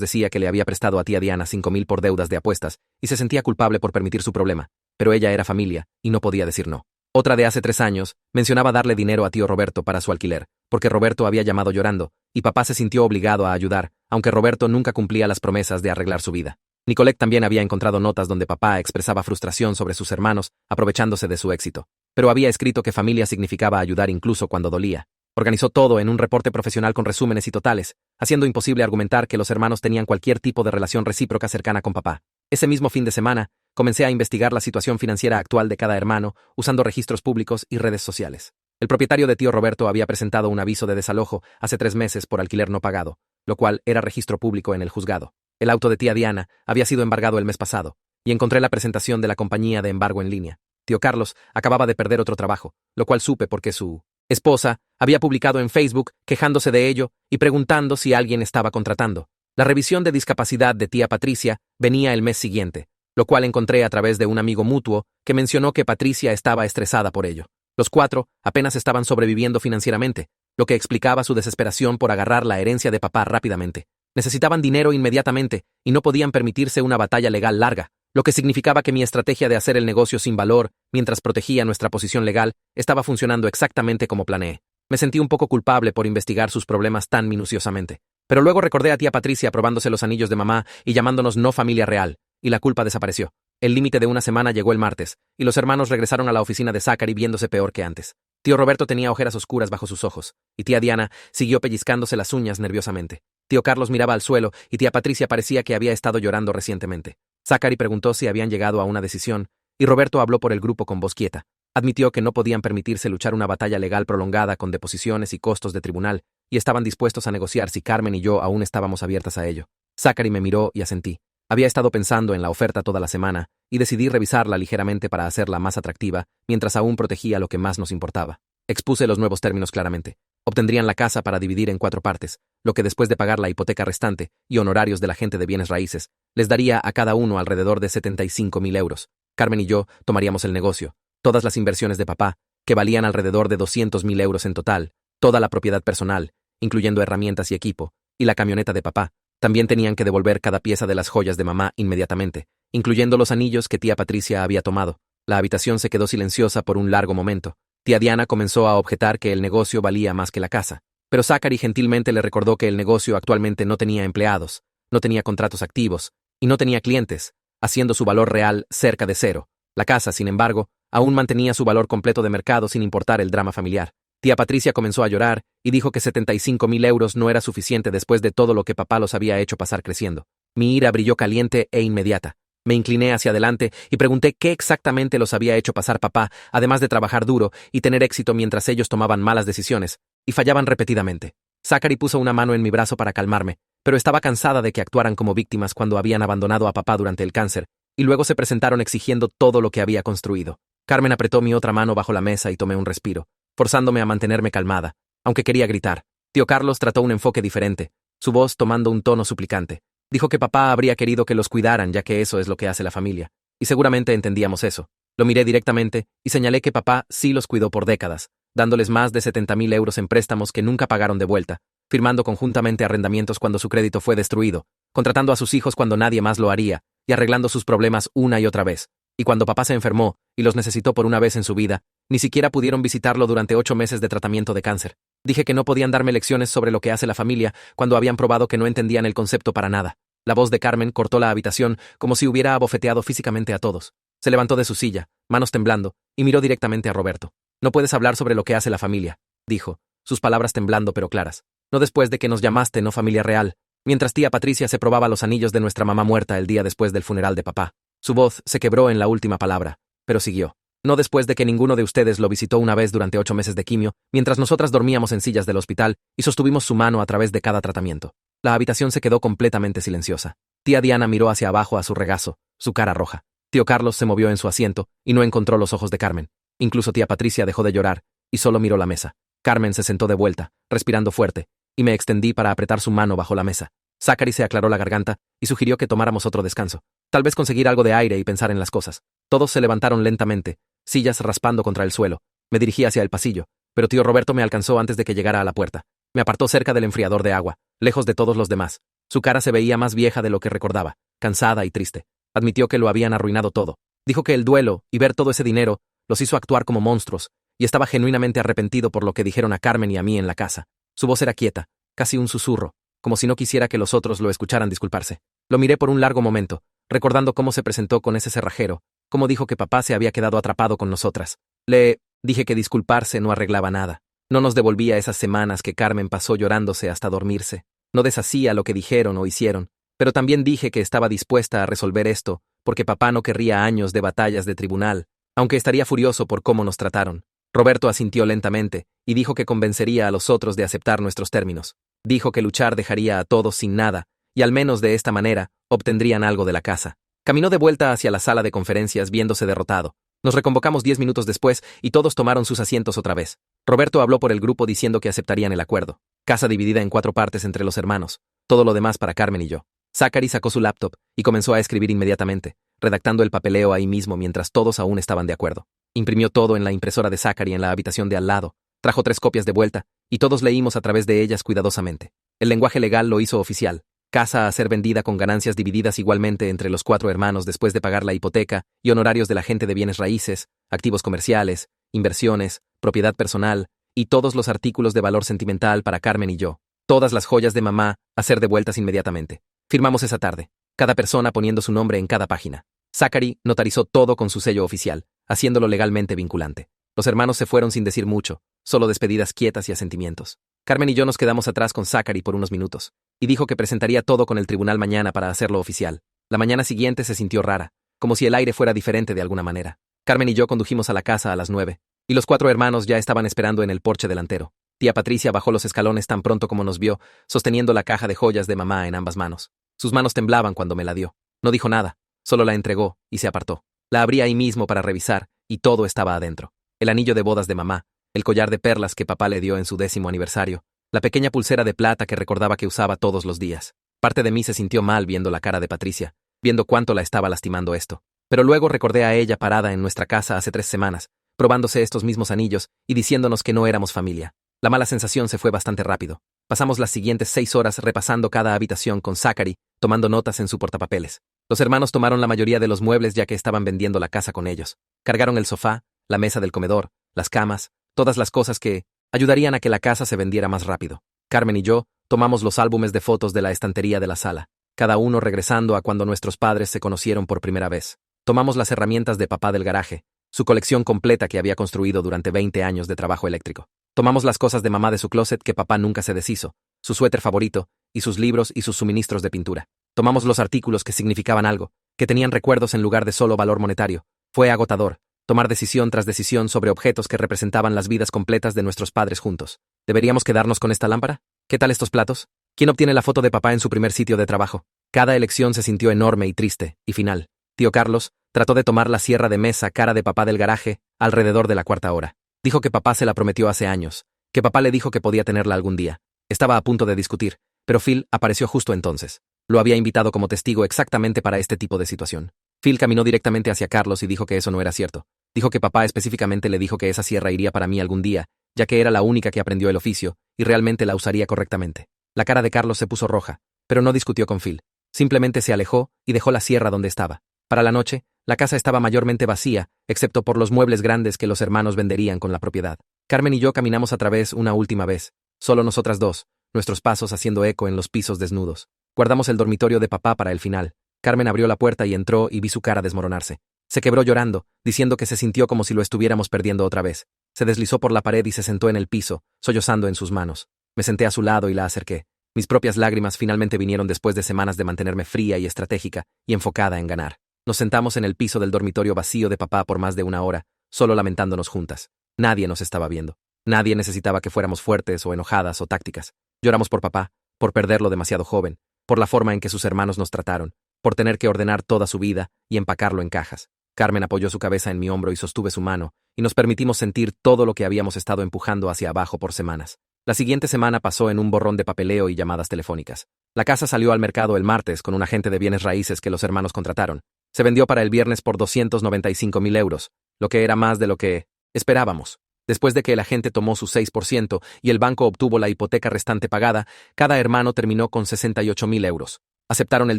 S1: decía que le había prestado a tía Diana 5.000 por deudas de apuestas y se sentía culpable por permitir su problema, pero ella era familia y no podía decir no. Otra de hace 3 años mencionaba darle dinero a tío Roberto para su alquiler, porque Roberto había llamado llorando, y papá se sintió obligado a ayudar, aunque Roberto nunca cumplía las promesas de arreglar su vida. Nicolette también había encontrado notas donde papá expresaba frustración sobre sus hermanos, aprovechándose de su éxito. Pero había escrito que familia significaba ayudar incluso cuando dolía. Organizó todo en un reporte profesional con resúmenes y totales, haciendo imposible argumentar que los hermanos tenían cualquier tipo de relación recíproca cercana con papá. Ese mismo fin de semana, comencé a investigar la situación financiera actual de cada hermano, usando registros públicos y redes sociales. El propietario de tío Roberto había presentado un aviso de desalojo hace 3 meses por alquiler no pagado, lo cual era registro público en el juzgado. El auto de tía Diana había sido embargado el mes pasado, y encontré la presentación de la compañía de embargo en línea. Tío Carlos acababa de perder otro trabajo, lo cual supe porque su esposa había publicado en Facebook quejándose de ello y preguntando si alguien estaba contratando. La revisión de discapacidad de tía Patricia venía el mes siguiente, lo cual encontré a través de un amigo mutuo que mencionó que Patricia estaba estresada por ello. Los 4 apenas estaban sobreviviendo financieramente, lo que explicaba su desesperación por agarrar la herencia de papá rápidamente. Necesitaban dinero inmediatamente y no podían permitirse una batalla legal larga, lo que significaba que mi estrategia de hacer el negocio sin valor, mientras protegía nuestra posición legal, estaba funcionando exactamente como planeé. Me sentí un poco culpable por investigar sus problemas tan minuciosamente. Pero luego recordé a tía Patricia probándose los anillos de mamá y llamándonos no familia real, y la culpa desapareció. El límite de una semana llegó el martes, y los hermanos regresaron a la oficina de Zachary viéndose peor que antes. Tío Roberto tenía ojeras oscuras bajo sus ojos, y tía Diana siguió pellizcándose las uñas nerviosamente. Tío Carlos miraba al suelo, y tía Patricia parecía que había estado llorando recientemente. Zachary preguntó si habían llegado a una decisión, y Roberto habló por el grupo con voz quieta. Admitió que no podían permitirse luchar una batalla legal prolongada con deposiciones y costos de tribunal, y estaban dispuestos a negociar si Carmen y yo aún estábamos abiertas a ello. Zachary me miró y asentí. Había estado pensando en la oferta toda la semana, y decidí revisarla ligeramente para hacerla más atractiva, mientras aún protegía lo que más nos importaba. Expuse los nuevos términos claramente. Obtendrían la casa para dividir en 4 partes, lo que después de pagar la hipoteca restante y honorarios de la gente de bienes raíces, les daría a cada uno alrededor de 75.000 euros. Carmen y yo tomaríamos el negocio, todas las inversiones de papá, que valían alrededor de 200.000 euros en total, toda la propiedad personal, incluyendo herramientas y equipo, y la camioneta de papá. También tenían que devolver cada pieza de las joyas de mamá inmediatamente, incluyendo los anillos que tía Patricia había tomado. La habitación se quedó silenciosa por un largo momento. Tía Diana comenzó a objetar que el negocio valía más que la casa, pero Zachary gentilmente le recordó que el negocio actualmente no tenía empleados, no tenía contratos activos y no tenía clientes, haciendo su valor real cerca de 0. La casa, sin embargo, aún mantenía su valor completo de mercado sin importar el drama familiar. Tía Patricia comenzó a llorar y dijo que 75.000 euros no era suficiente después de todo lo que papá los había hecho pasar creciendo. Mi ira brilló caliente e inmediata. Me incliné hacia adelante y pregunté qué exactamente los había hecho pasar papá, además de trabajar duro y tener éxito mientras ellos tomaban malas decisiones, y fallaban repetidamente. Zachary puso una mano en mi brazo para calmarme, pero estaba cansada de que actuaran como víctimas cuando habían abandonado a papá durante el cáncer, y luego se presentaron exigiendo todo lo que había construido. Carmen apretó mi otra mano bajo la mesa y tomé un respiro, forzándome a mantenerme calmada, aunque quería gritar. Tío Carlos trató un enfoque diferente, su voz tomando un tono suplicante. Dijo que papá habría querido que los cuidaran, ya que eso es lo que hace la familia, y seguramente entendíamos eso. Lo miré directamente y señalé que papá sí los cuidó por décadas, dándoles más de 70.000 euros en préstamos que nunca pagaron de vuelta, firmando conjuntamente arrendamientos cuando su crédito fue destruido, contratando a sus hijos cuando nadie más lo haría, y arreglando sus problemas una y otra vez. Y cuando papá se enfermó y los necesitó por una vez en su vida, ni siquiera pudieron visitarlo durante 8 meses de tratamiento de cáncer. Dije que no podían darme lecciones sobre lo que hace la familia cuando habían probado que no entendían el concepto para nada. La voz de Carmen cortó la habitación como si hubiera abofeteado físicamente a todos. Se levantó de su silla, manos temblando, y miró directamente a Roberto. No puedes hablar sobre lo que hace la familia, dijo, sus palabras temblando pero claras. No después de que nos llamaste no familia real, mientras tía Patricia se probaba los anillos de nuestra mamá muerta el día después del funeral de papá. Su voz se quebró en la última palabra, pero siguió. No después de que ninguno de ustedes lo visitó una vez durante 8 meses de quimio, mientras nosotras dormíamos en sillas del hospital y sostuvimos su mano a través de cada tratamiento. La habitación se quedó completamente silenciosa. Tía Diana miró hacia abajo a su regazo, su cara roja. Tío Carlos se movió en su asiento y no encontró los ojos de Carmen. Incluso tía Patricia dejó de llorar y solo miró la mesa. Carmen se sentó de vuelta, respirando fuerte, y me extendí para apretar su mano bajo la mesa. Zachary se aclaró la garganta y sugirió que tomáramos otro descanso. Tal vez conseguir algo de aire y pensar en las cosas. Todos se levantaron lentamente, sillas raspando contra el suelo. Me dirigí hacia el pasillo, pero tío Roberto me alcanzó antes de que llegara a la puerta. Me apartó cerca del enfriador de agua, lejos de todos los demás. Su cara se veía más vieja de lo que recordaba, cansada y triste. Admitió que lo habían arruinado todo. Dijo que el duelo y ver todo ese dinero los hizo actuar como monstruos, y estaba genuinamente arrepentido por lo que dijeron a Carmen y a mí en la casa. Su voz era quieta, casi un susurro, como si no quisiera que los otros lo escucharan disculparse. Lo miré por un largo momento, recordando cómo se presentó con ese cerrajero, cómo dijo que papá se había quedado atrapado con nosotras. Le dije que disculparse no arreglaba nada. No nos devolvía esas semanas que Carmen pasó llorándose hasta dormirse. No deshacía lo que dijeron o hicieron, pero también dije que estaba dispuesta a resolver esto, porque papá no querría años de batallas de tribunal, aunque estaría furioso por cómo nos trataron. Roberto asintió lentamente y dijo que convencería a los otros de aceptar nuestros términos. Dijo que luchar dejaría a todos sin nada, y al menos de esta manera obtendrían algo de la casa. Caminó de vuelta hacia la sala de conferencias viéndose derrotado. Nos reconvocamos 10 minutos después y todos tomaron sus asientos otra vez. Roberto habló por el grupo diciendo que aceptarían el acuerdo. Casa dividida en 4 partes entre los hermanos. Todo lo demás para Carmen y yo. Zachary sacó su laptop y comenzó a escribir inmediatamente, redactando el papeleo ahí mismo mientras todos aún estaban de acuerdo. Imprimió todo en la impresora de Zachary en la habitación de al lado. Trajo 3 copias de vuelta y todos leímos a través de ellas cuidadosamente. El lenguaje legal lo hizo oficial. Casa a ser vendida con ganancias divididas igualmente entre los 4 hermanos después de pagar la hipoteca y honorarios de la gente de bienes raíces, activos comerciales, inversiones, propiedad personal y todos los artículos de valor sentimental para Carmen y yo. Todas las joyas de mamá a ser devueltas inmediatamente. Firmamos esa tarde, cada persona poniendo su nombre en cada página. Zachary notarizó todo con su sello oficial, haciéndolo legalmente vinculante. Los hermanos se fueron sin decir mucho, solo despedidas quietas y asentimientos. Carmen y yo nos quedamos atrás con Zachary por unos minutos, y dijo que presentaría todo con el tribunal mañana para hacerlo oficial. La mañana siguiente se sintió rara, como si el aire fuera diferente de alguna manera. Carmen y yo condujimos a la casa a las 9, y los 4 hermanos ya estaban esperando en el porche delantero. Tía Patricia bajó los escalones tan pronto como nos vio, sosteniendo la caja de joyas de mamá en ambas manos. Sus manos temblaban cuando me la dio. No dijo nada, solo la entregó y se apartó. La abrí ahí mismo para revisar, y todo estaba adentro. El anillo de bodas de mamá, el collar de perlas que papá le dio en su 10º aniversario, la pequeña pulsera de plata que recordaba que usaba todos los días. Parte de mí se sintió mal viendo la cara de Patricia, viendo cuánto la estaba lastimando esto. Pero luego recordé a ella parada en nuestra casa hace 3 semanas, probándose estos mismos anillos y diciéndonos que no éramos familia. La mala sensación se fue bastante rápido. Pasamos las siguientes 6 horas repasando cada habitación con Zachary, tomando notas en su portapapeles. Los hermanos tomaron la mayoría de los muebles ya que estaban vendiendo la casa con ellos. Cargaron el sofá, la mesa del comedor, las camas, todas las cosas que ayudarían a que la casa se vendiera más rápido. Carmen y yo tomamos los álbumes de fotos de la estantería de la sala, cada uno regresando a cuando nuestros padres se conocieron por primera vez. Tomamos las herramientas de papá del garaje, su colección completa que había construido durante 20 años de trabajo eléctrico. Tomamos las cosas de mamá de su closet que papá nunca se deshizo, su suéter favorito, y sus libros y sus suministros de pintura. Tomamos los artículos que significaban algo, que tenían recuerdos en lugar de solo valor monetario. Fue agotador, tomar decisión tras decisión sobre objetos que representaban las vidas completas de nuestros padres juntos. ¿Deberíamos quedarnos con esta lámpara? ¿Qué tal estos platos? ¿Quién obtiene la foto de papá en su primer sitio de trabajo? Cada elección se sintió enorme y triste, y final. Tío Carlos trató de tomar la sierra de mesa cara de papá del garaje alrededor de la 4ª hora. Dijo que papá se la prometió hace años, que papá le dijo que podía tenerla algún día. Estaba a punto de discutir, pero Phil apareció justo entonces. Lo había invitado como testigo exactamente para este tipo de situación. Phil caminó directamente hacia Carlos y dijo que eso no era cierto. Dijo que papá específicamente le dijo que esa sierra iría para mí algún día, ya que era la única que aprendió el oficio, y realmente la usaría correctamente. La cara de Carlos se puso roja, pero no discutió con Phil. Simplemente se alejó y dejó la sierra donde estaba. Para la noche, la casa estaba mayormente vacía, excepto por los muebles grandes que los hermanos venderían con la propiedad. Carmen y yo caminamos a través una última vez, solo nosotras dos, nuestros pasos haciendo eco en los pisos desnudos. Guardamos el dormitorio de papá para el final. Carmen abrió la puerta y entró y vi su cara desmoronarse. Se quebró llorando, diciendo que se sintió como si lo estuviéramos perdiendo otra vez. Se deslizó por la pared y se sentó en el piso, sollozando en sus manos. Me senté a su lado y la acerqué. Mis propias lágrimas finalmente vinieron después de semanas de mantenerme fría y estratégica y enfocada en ganar. Nos sentamos en el piso del dormitorio vacío de papá por más de 1 hora, solo lamentándonos juntas. Nadie nos estaba viendo. Nadie necesitaba que fuéramos fuertes o enojadas o tácticas. Lloramos por papá, por perderlo demasiado joven, por la forma en que sus hermanos nos trataron, por tener que ordenar toda su vida y empacarlo en cajas. Carmen apoyó su cabeza en mi hombro y sostuve su mano, y nos permitimos sentir todo lo que habíamos estado empujando hacia abajo por semanas. La siguiente semana pasó en un borrón de papeleo y llamadas telefónicas. La casa salió al mercado el martes con un agente de bienes raíces que los hermanos contrataron. Se vendió para el viernes por 295.000 euros, lo que era más de lo que esperábamos. Después de que el agente tomó su 6% y el banco obtuvo la hipoteca restante pagada, cada hermano terminó con 68.000 euros. Aceptaron el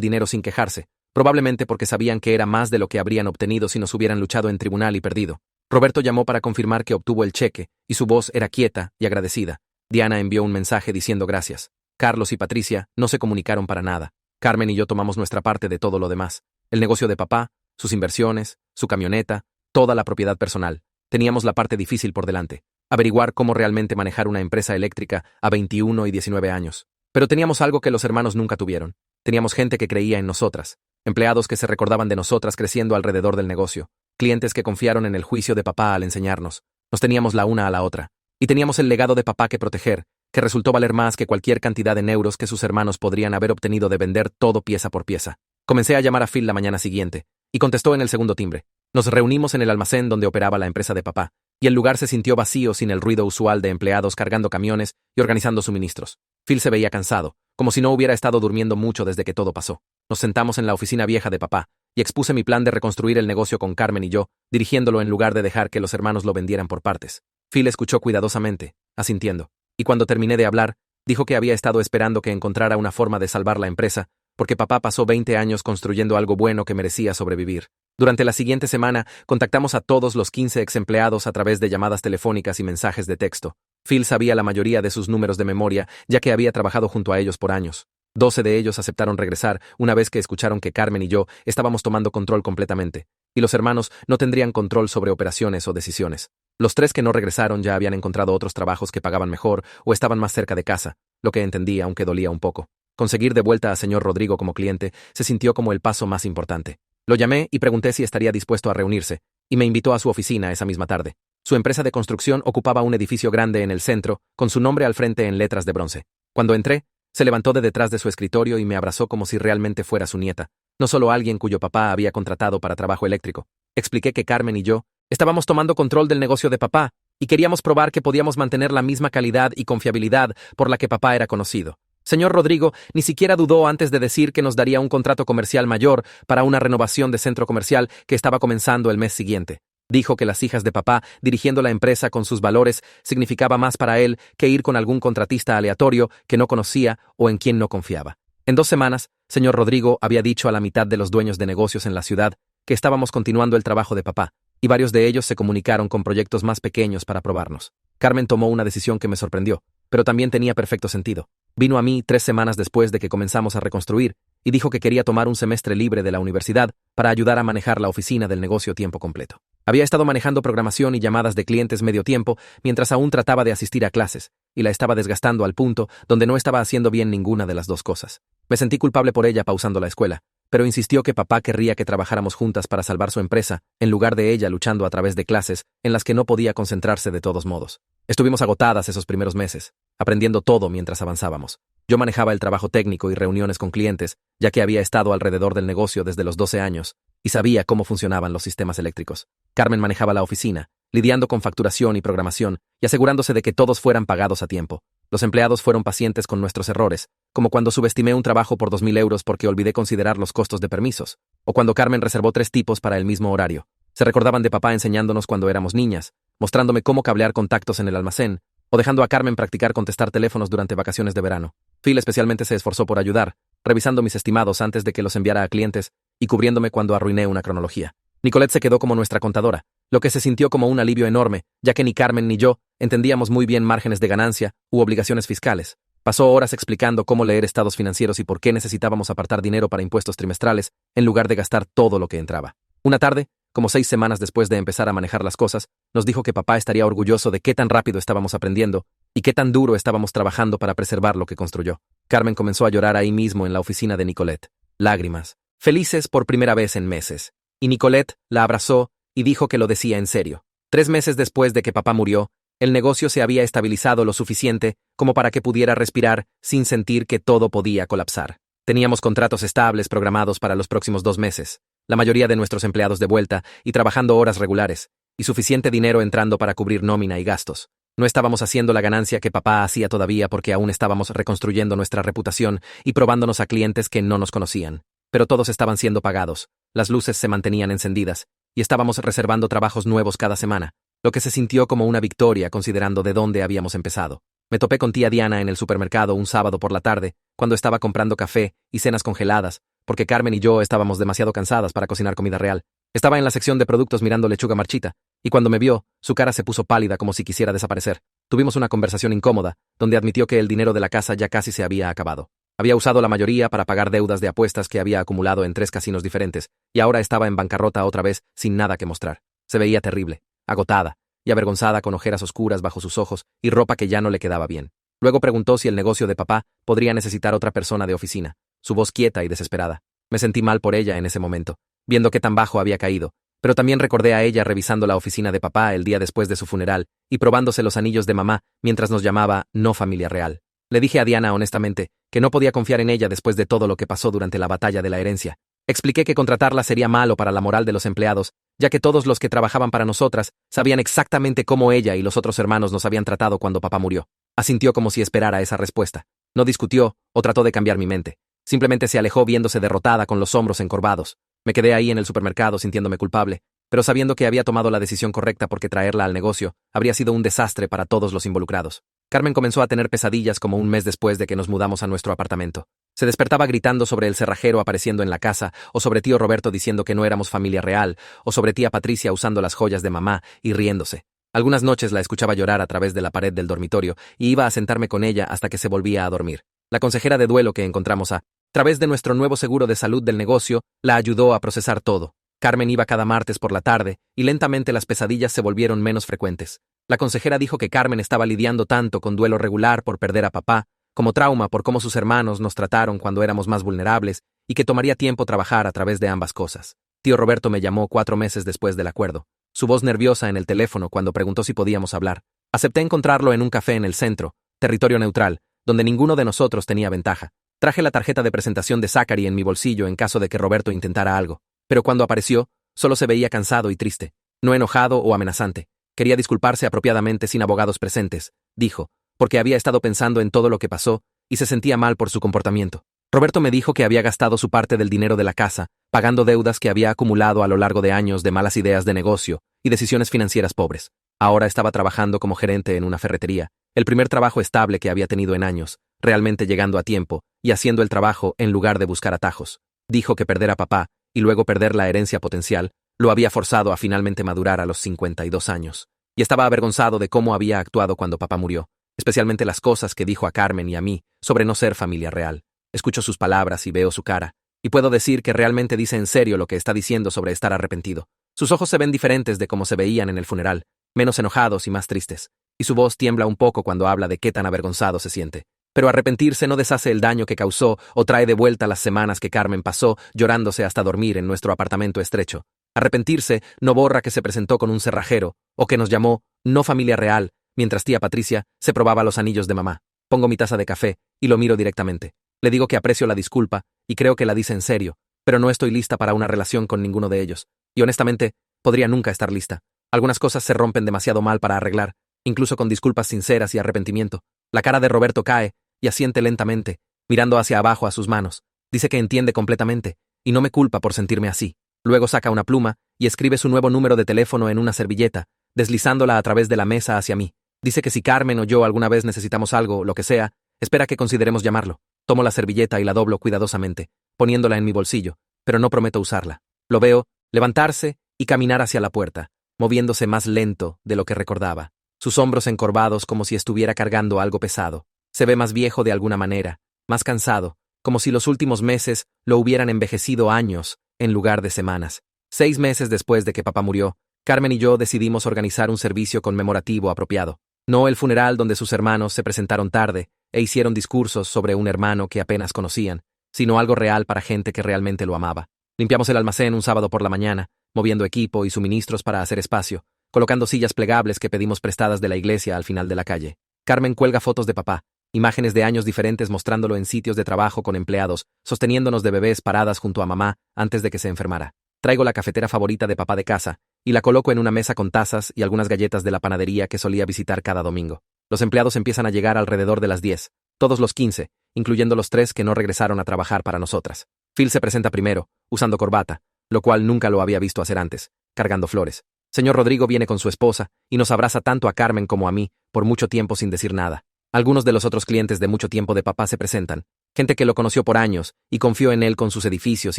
S1: dinero sin quejarse, probablemente porque sabían que era más de lo que habrían obtenido si nos hubieran luchado en tribunal y perdido. Roberto llamó para confirmar que obtuvo el cheque, y su voz era quieta y agradecida. Diana envió un mensaje diciendo gracias. Carlos y Patricia no se comunicaron para nada. Carmen y yo tomamos nuestra parte de todo lo demás. El negocio de papá, sus inversiones, su camioneta, toda la propiedad personal. Teníamos la parte difícil por delante. Averiguar cómo realmente manejar una empresa eléctrica a 21 y 19 años. Pero teníamos algo que los hermanos nunca tuvieron. Teníamos gente que creía en nosotras. Empleados que se recordaban de nosotras creciendo alrededor del negocio. Clientes que confiaron en el juicio de papá al enseñarnos. Nos teníamos la una a la otra. Y teníamos el legado de papá que proteger, que resultó valer más que cualquier cantidad en euros que sus hermanos podrían haber obtenido de vender todo pieza por pieza. Comencé a llamar a Phil la mañana siguiente, y contestó en el segundo timbre. Nos reunimos en el almacén donde operaba la empresa de papá, y el lugar se sintió vacío sin el ruido usual de empleados cargando camiones y organizando suministros. Phil se veía cansado, como si no hubiera estado durmiendo mucho desde que todo pasó. Nos sentamos en la oficina vieja de papá, y expuse mi plan de reconstruir el negocio con Carmen y yo, dirigiéndolo en lugar de dejar que los hermanos lo vendieran por partes. Phil escuchó cuidadosamente, asintiendo, y cuando terminé de hablar, dijo que había estado esperando que encontrara una forma de salvar la empresa, porque papá pasó 20 años construyendo algo bueno que merecía sobrevivir. Durante la siguiente semana, contactamos a todos los 15 exempleados a través de llamadas telefónicas y mensajes de texto. Phil sabía la mayoría de sus números de memoria, ya que había trabajado junto a ellos por años. 12 de ellos aceptaron regresar una vez que escucharon que Carmen y yo estábamos tomando control completamente, y los hermanos no tendrían control sobre operaciones o decisiones. Los 3 que no regresaron ya habían encontrado otros trabajos que pagaban mejor o estaban más cerca de casa, lo que entendí aunque dolía un poco. Conseguir de vuelta a señor Rodrigo como cliente se sintió como el paso más importante. Lo llamé y pregunté si estaría dispuesto a reunirse, y me invitó a su oficina esa misma tarde. Su empresa de construcción ocupaba un edificio grande en el centro, con su nombre al frente en letras de bronce. Cuando entré, se levantó de detrás de su escritorio y me abrazó como si realmente fuera su nieta, no solo alguien cuyo papá había contratado para trabajo eléctrico. Expliqué que Carmen y yo estábamos tomando control del negocio de papá, y queríamos probar que podíamos mantener la misma calidad y confiabilidad por la que papá era conocido. Señor Rodrigo ni siquiera dudó antes de decir que nos daría un contrato comercial mayor para una renovación de centro comercial que estaba comenzando el mes siguiente. Dijo que las hijas de papá dirigiendo la empresa con sus valores significaba más para él que ir con algún contratista aleatorio que no conocía o en quien no confiaba. En 2 semanas, señor Rodrigo había dicho a la mitad de los dueños de negocios en la ciudad que estábamos continuando el trabajo de papá, y varios de ellos se comunicaron con proyectos más pequeños para probarnos. Carmen tomó una decisión que me sorprendió, pero también tenía perfecto sentido. Vino a mí 3 semanas después de que comenzamos a reconstruir y dijo que quería tomar un semestre libre de la universidad para ayudar a manejar la oficina del negocio tiempo completo. Había estado manejando programación y llamadas de clientes medio tiempo mientras aún trataba de asistir a clases, y la estaba desgastando al punto donde no estaba haciendo bien ninguna de las dos cosas. Me sentí culpable por ella pausando la escuela, pero insistió que papá querría que trabajáramos juntas para salvar su empresa, en lugar de ella luchando a través de clases en las que no podía concentrarse de todos modos. Estuvimos agotadas esos primeros meses, aprendiendo todo mientras avanzábamos. Yo manejaba el trabajo técnico y reuniones con clientes, ya que había estado alrededor del negocio desde los 12 años, y sabía cómo funcionaban los sistemas eléctricos. Carmen manejaba la oficina, lidiando con facturación y programación, y asegurándose de que todos fueran pagados a tiempo. Los empleados fueron pacientes con nuestros errores, como cuando subestimé un trabajo por 2.000 euros porque olvidé considerar los costos de permisos, o cuando Carmen reservó 3 tipos para el mismo horario. Se recordaban de papá enseñándonos cuando éramos niñas, mostrándome cómo cablear contactos en el almacén, o dejando a Carmen practicar contestar teléfonos durante vacaciones de verano. Phil especialmente se esforzó por ayudar, revisando mis estimados antes de que los enviara a clientes y cubriéndome cuando arruiné una cronología. Nicolette se quedó como nuestra contadora, lo que se sintió como un alivio enorme, ya que ni Carmen ni yo entendíamos muy bien márgenes de ganancia u obligaciones fiscales. Pasó horas explicando cómo leer estados financieros y por qué necesitábamos apartar dinero para impuestos trimestrales en lugar de gastar todo lo que entraba. Una tarde, como 6 semanas después de empezar a manejar las cosas, nos dijo que papá estaría orgulloso de qué tan rápido estábamos aprendiendo y qué tan duro estábamos trabajando para preservar lo que construyó. Carmen comenzó a llorar ahí mismo en la oficina de Nicolette. Lágrimas. Felices por primera vez en meses. Y Nicolette la abrazó y dijo que lo decía en serio. 3 meses después de que papá murió, el negocio se había estabilizado lo suficiente como para que pudiera respirar sin sentir que todo podía colapsar. Teníamos contratos estables programados para los próximos 2 meses, la mayoría de nuestros empleados de vuelta y trabajando horas regulares, y suficiente dinero entrando para cubrir nómina y gastos. No estábamos haciendo la ganancia que papá hacía todavía porque aún estábamos reconstruyendo nuestra reputación y probándonos a clientes que no nos conocían. Pero todos estaban siendo pagados, las luces se mantenían encendidas, y estábamos reservando trabajos nuevos cada semana, lo que se sintió como una victoria considerando de dónde habíamos empezado. Me topé con tía Diana en el supermercado un sábado por la tarde, cuando estaba comprando café y cenas congeladas, porque Carmen y yo estábamos demasiado cansadas para cocinar comida real. Estaba en la sección de productos mirando lechuga marchita, y cuando me vio, su cara se puso pálida como si quisiera desaparecer. Tuvimos una conversación incómoda, donde admitió que el dinero de la casa ya casi se había acabado. Había usado la mayoría para pagar deudas de apuestas que había acumulado en 3 casinos diferentes, y ahora estaba en bancarrota otra vez sin nada que mostrar. Se veía terrible, agotada y avergonzada con ojeras oscuras bajo sus ojos y ropa que ya no le quedaba bien. Luego preguntó si el negocio de papá podría necesitar otra persona de oficina, su voz quieta y desesperada. Me sentí mal por ella en ese momento, viendo qué tan bajo había caído, pero también recordé a ella revisando la oficina de papá el día después de su funeral y probándose los anillos de mamá mientras nos llamaba no familia real. Le dije a Diana honestamente que no podía confiar en ella después de todo lo que pasó durante la batalla de la herencia. Expliqué que contratarla sería malo para la moral de los empleados, ya que todos los que trabajaban para nosotras sabían exactamente cómo ella y los otros hermanos nos habían tratado cuando papá murió. Asintió como si esperara esa respuesta. No discutió o trató de cambiar mi mente. Simplemente se alejó viéndose derrotada con los hombros encorvados. Me quedé ahí en el supermercado sintiéndome culpable, pero sabiendo que había tomado la decisión correcta porque traerla al negocio habría sido un desastre para todos los involucrados. Carmen comenzó a tener pesadillas como un mes después de que nos mudamos a nuestro apartamento. Se despertaba gritando sobre el cerrajero apareciendo en la casa, o sobre tío Roberto diciendo que no éramos familia real, o sobre tía Patricia usando las joyas de mamá y riéndose. Algunas noches la escuchaba llorar a través de la pared del dormitorio y iba a sentarme con ella hasta que se volvía a dormir. La consejera de duelo que encontramos a través de nuestro nuevo seguro de salud del negocio la ayudó a procesar todo. Carmen iba cada martes por la tarde y lentamente las pesadillas se volvieron menos frecuentes. La consejera dijo que Carmen estaba lidiando tanto con duelo regular por perder a papá, como trauma por cómo sus hermanos nos trataron cuando éramos más vulnerables, y que tomaría tiempo trabajar a través de ambas cosas. Tío Roberto me llamó 4 meses después del acuerdo, su voz nerviosa en el teléfono cuando preguntó si podíamos hablar. Acepté encontrarlo en un café en el centro, territorio neutral, donde ninguno de nosotros tenía ventaja. Traje la tarjeta de presentación de Zachary en mi bolsillo en caso de que Roberto intentara algo, pero cuando apareció, solo se veía cansado y triste, no enojado o amenazante. Quería disculparse apropiadamente sin abogados presentes, dijo, porque había estado pensando en todo lo que pasó y se sentía mal por su comportamiento. Roberto me dijo que había gastado su parte del dinero de la casa, pagando deudas que había acumulado a lo largo de años de malas ideas de negocio y decisiones financieras pobres. Ahora estaba trabajando como gerente en una ferretería, el primer trabajo estable que había tenido en años, realmente llegando a tiempo y haciendo el trabajo en lugar de buscar atajos. Dijo que perder a papá y luego perder la herencia potencial lo había forzado a finalmente madurar a los 52 años, y estaba avergonzado de cómo había actuado cuando papá murió, especialmente las cosas que dijo a Carmen y a mí sobre no ser familia real. Escucho sus palabras y veo su cara, y puedo decir que realmente dice en serio lo que está diciendo sobre estar arrepentido. Sus ojos se ven diferentes de cómo se veían en el funeral, menos enojados y más tristes, y su voz tiembla un poco cuando habla de qué tan avergonzado se siente. Pero arrepentirse no deshace el daño que causó o trae de vuelta las semanas que Carmen pasó llorándose hasta dormir en nuestro apartamento estrecho. Arrepentirse no borra que se presentó con un cerrajero o que nos llamó no familia real mientras tía Patricia se probaba los anillos de mamá. Pongo mi taza de café y lo miro directamente. Le digo que aprecio la disculpa y creo que la dice en serio, pero no estoy lista para una relación con ninguno de ellos. Y honestamente, podría nunca estar lista. Algunas cosas se rompen demasiado mal para arreglar, incluso con disculpas sinceras y arrepentimiento. La cara de Roberto cae y asiente lentamente, mirando hacia abajo a sus manos. Dice que entiende completamente, y no me culpa por sentirme así. Luego saca una pluma y escribe su nuevo número de teléfono en una servilleta, deslizándola a través de la mesa hacia mí. Dice que si Carmen o yo alguna vez necesitamos algo, lo que sea, espera que consideremos llamarlo. Tomo la servilleta y la doblo cuidadosamente, poniéndola en mi bolsillo, pero no prometo usarla. Lo veo levantarse y caminar hacia la puerta, moviéndose más lento de lo que recordaba. Sus hombros encorvados como si estuviera cargando algo pesado. Se ve más viejo de alguna manera, más cansado, como si los últimos meses lo hubieran envejecido años en lugar de semanas. 6 meses después de que papá murió, Carmen y yo decidimos organizar un servicio conmemorativo apropiado. No el funeral donde sus hermanos se presentaron tarde e hicieron discursos sobre un hermano que apenas conocían, sino algo real para gente que realmente lo amaba. Limpiamos el almacén un sábado por la mañana, moviendo equipo y suministros para hacer espacio, colocando sillas plegables que pedimos prestadas de la iglesia al final de la calle. Carmen cuelga fotos de papá, imágenes de años diferentes mostrándolo en sitios de trabajo con empleados, sosteniéndonos de bebés paradas junto a mamá antes de que se enfermara. Traigo la cafetera favorita de papá de casa, y la coloco en una mesa con tazas y algunas galletas de la panadería que solía visitar cada domingo. Los empleados empiezan a llegar alrededor de las 10, todos los 15, incluyendo los 3 que no regresaron a trabajar para nosotras. Phil se presenta primero, usando corbata, lo cual nunca lo había visto hacer antes, cargando flores. Señor Rodrigo viene con su esposa y nos abraza tanto a Carmen como a mí, por mucho tiempo sin decir nada. Algunos de los otros clientes de mucho tiempo de papá se presentan, gente que lo conoció por años y confió en él con sus edificios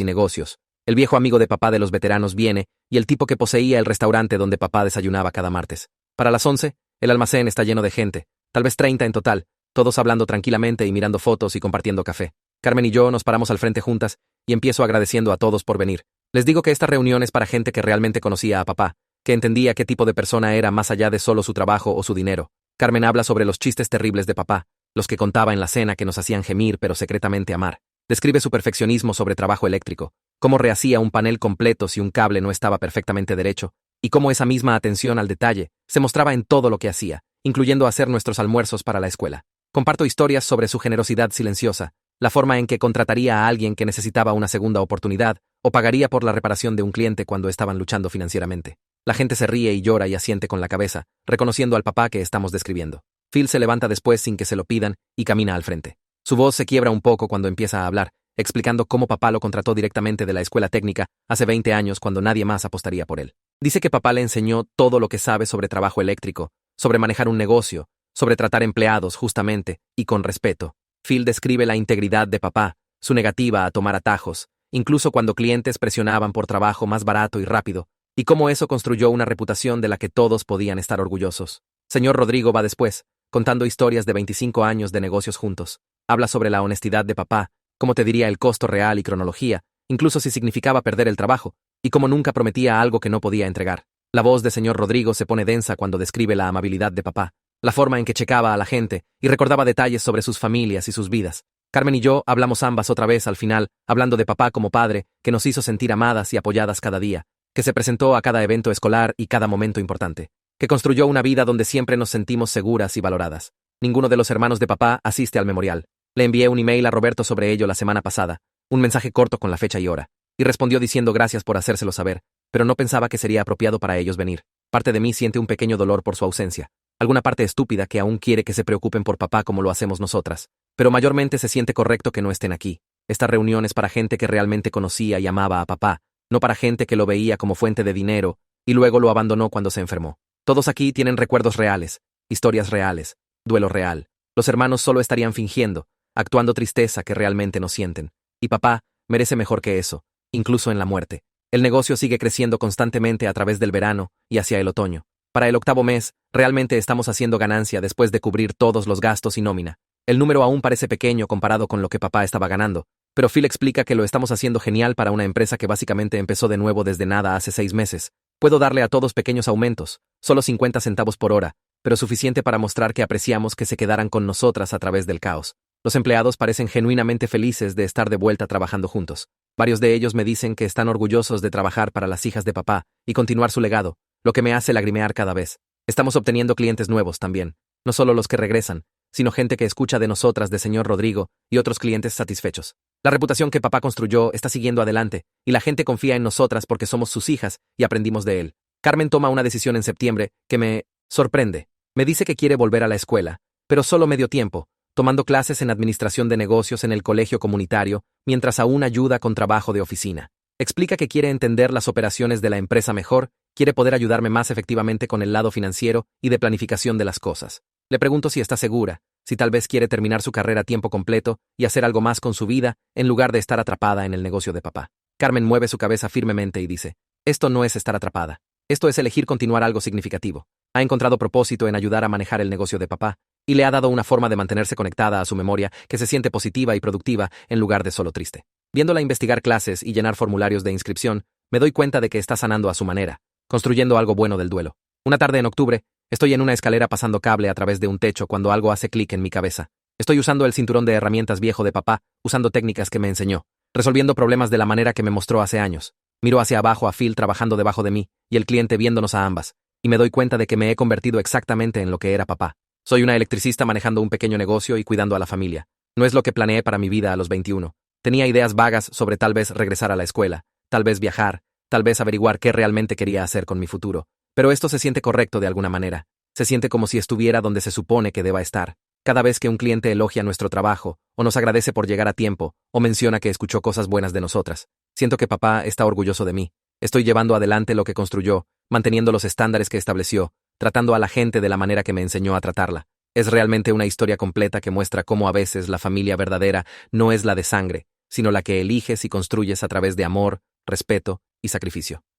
S1: y negocios. El viejo amigo de papá de los veteranos viene y el tipo que poseía el restaurante donde papá desayunaba cada martes. Para las 11, el almacén está lleno de gente, tal vez 30 en total, todos hablando tranquilamente y mirando fotos y compartiendo café. Carmen y yo nos paramos al frente juntas y empiezo agradeciendo a todos por venir. Les digo que esta reunión es para gente que realmente conocía a papá, que entendía qué tipo de persona era más allá de solo su trabajo o su dinero. Carmen habla sobre los chistes terribles de papá, los que contaba en la cena que nos hacían gemir pero secretamente amar. Describe su perfeccionismo sobre trabajo eléctrico, cómo rehacía un panel completo si un cable no estaba perfectamente derecho, y cómo esa misma atención al detalle se mostraba en todo lo que hacía, incluyendo hacer nuestros almuerzos para la escuela. Comparto historias sobre su generosidad silenciosa, la forma en que contrataría a alguien que necesitaba una segunda oportunidad o pagaría por la reparación de un cliente cuando estaban luchando financieramente. La gente se ríe y llora y asiente con la cabeza, reconociendo al papá que estamos describiendo. Phil se levanta después sin que se lo pidan y camina al frente. Su voz se quiebra un poco cuando empieza a hablar, explicando cómo papá lo contrató directamente de la escuela técnica hace 20 años cuando nadie más apostaría por él. Dice que papá le enseñó todo lo que sabe sobre trabajo eléctrico, sobre manejar un negocio, sobre tratar empleados justamente y con respeto. Phil describe la integridad de papá, su negativa a tomar atajos, incluso cuando clientes presionaban por trabajo más barato y rápido, y cómo eso construyó una reputación de la que todos podían estar orgullosos. Señor Rodrigo va después, contando historias de 25 años de negocios juntos. Habla sobre la honestidad de papá, cómo te diría el costo real y cronología, incluso si significaba perder el trabajo, y cómo nunca prometía algo que no podía entregar. La voz de señor Rodrigo se pone densa cuando describe la amabilidad de papá, la forma en que checaba a la gente y recordaba detalles sobre sus familias y sus vidas. Carmen y yo hablamos ambas otra vez al final, hablando de papá como padre, que nos hizo sentir amadas y apoyadas cada día, que se presentó a cada evento escolar y cada momento importante, que construyó una vida donde siempre nos sentimos seguras y valoradas. Ninguno de los hermanos de papá asiste al memorial. Le envié un email a Roberto sobre ello la semana pasada, un mensaje corto con la fecha y hora, y respondió diciendo gracias por hacérselo saber, pero no pensaba que sería apropiado para ellos venir. Parte de mí siente un pequeño dolor por su ausencia, alguna parte estúpida que aún quiere que se preocupen por papá como lo hacemos nosotras, pero mayormente se siente correcto que no estén aquí. Esta reunión es para gente que realmente conocía y amaba a papá, no para gente que lo veía como fuente de dinero y luego lo abandonó cuando se enfermó. Todos aquí tienen recuerdos reales, historias reales, duelo real. Los hermanos solo estarían fingiendo, actuando tristeza que realmente no sienten. Y papá merece mejor que eso, incluso en la muerte. El negocio sigue creciendo constantemente a través del verano y hacia el otoño. Para el 8º mes, realmente estamos haciendo ganancia después de cubrir todos los gastos y nómina. El número aún parece pequeño comparado con lo que papá estaba ganando, pero Phil explica que lo estamos haciendo genial para una empresa que básicamente empezó de nuevo desde nada hace 6 meses. Puedo darle a todos pequeños aumentos, solo 50 centavos por hora, pero suficiente para mostrar que apreciamos que se quedaran con nosotras a través del caos. Los empleados parecen genuinamente felices de estar de vuelta trabajando juntos. Varios de ellos me dicen que están orgullosos de trabajar para las hijas de papá y continuar su legado, lo que me hace lagrimear cada vez. Estamos obteniendo clientes nuevos también, no solo los que regresan, sino gente que escucha de nosotras de señor Rodrigo y otros clientes satisfechos. La reputación que papá construyó está siguiendo adelante, y la gente confía en nosotras porque somos sus hijas y aprendimos de él. Carmen toma una decisión en septiembre que me sorprende. Me dice que quiere volver a la escuela, pero solo medio tiempo, tomando clases en administración de negocios en el colegio comunitario, mientras aún ayuda con trabajo de oficina. Explica que quiere entender las operaciones de la empresa mejor, quiere poder ayudarme más efectivamente con el lado financiero y de planificación de las cosas. Le pregunto si está segura, si tal vez quiere terminar su carrera a tiempo completo y hacer algo más con su vida en lugar de estar atrapada en el negocio de papá. Carmen mueve su cabeza firmemente y dice, esto no es estar atrapada, esto es elegir continuar algo significativo. Ha encontrado propósito en ayudar a manejar el negocio de papá, y le ha dado una forma de mantenerse conectada a su memoria que se siente positiva y productiva en lugar de solo triste. Viéndola investigar clases y llenar formularios de inscripción, me doy cuenta de que está sanando a su manera, construyendo algo bueno del duelo. Una tarde en octubre, estoy en una escalera pasando cable a través de un techo cuando algo hace clic en mi cabeza. Estoy usando el cinturón de herramientas viejo de papá, usando técnicas que me enseñó, resolviendo problemas de la manera que me mostró hace años. Miro hacia abajo a Phil trabajando debajo de mí y el cliente viéndonos a ambas, y me doy cuenta de que me he convertido exactamente en lo que era papá. Soy una electricista manejando un pequeño negocio y cuidando a la familia. No es lo que planeé para mi vida a los 21. Tenía ideas vagas sobre tal vez regresar a la escuela, tal vez viajar, tal vez averiguar qué realmente quería hacer con mi futuro. Pero esto se siente correcto de alguna manera. Se siente como si estuviera donde se supone que deba estar. Cada vez que un cliente elogia nuestro trabajo, o nos agradece por llegar a tiempo, o menciona que escuchó cosas buenas de nosotras, siento que papá está orgulloso de mí. Estoy llevando adelante lo que construyó, manteniendo los estándares que estableció, tratando a la gente de la manera que me enseñó a tratarla. Es realmente una historia completa que muestra cómo a veces la familia verdadera no es la de sangre, sino la que eliges y construyes a través de amor, respeto y sacrificio.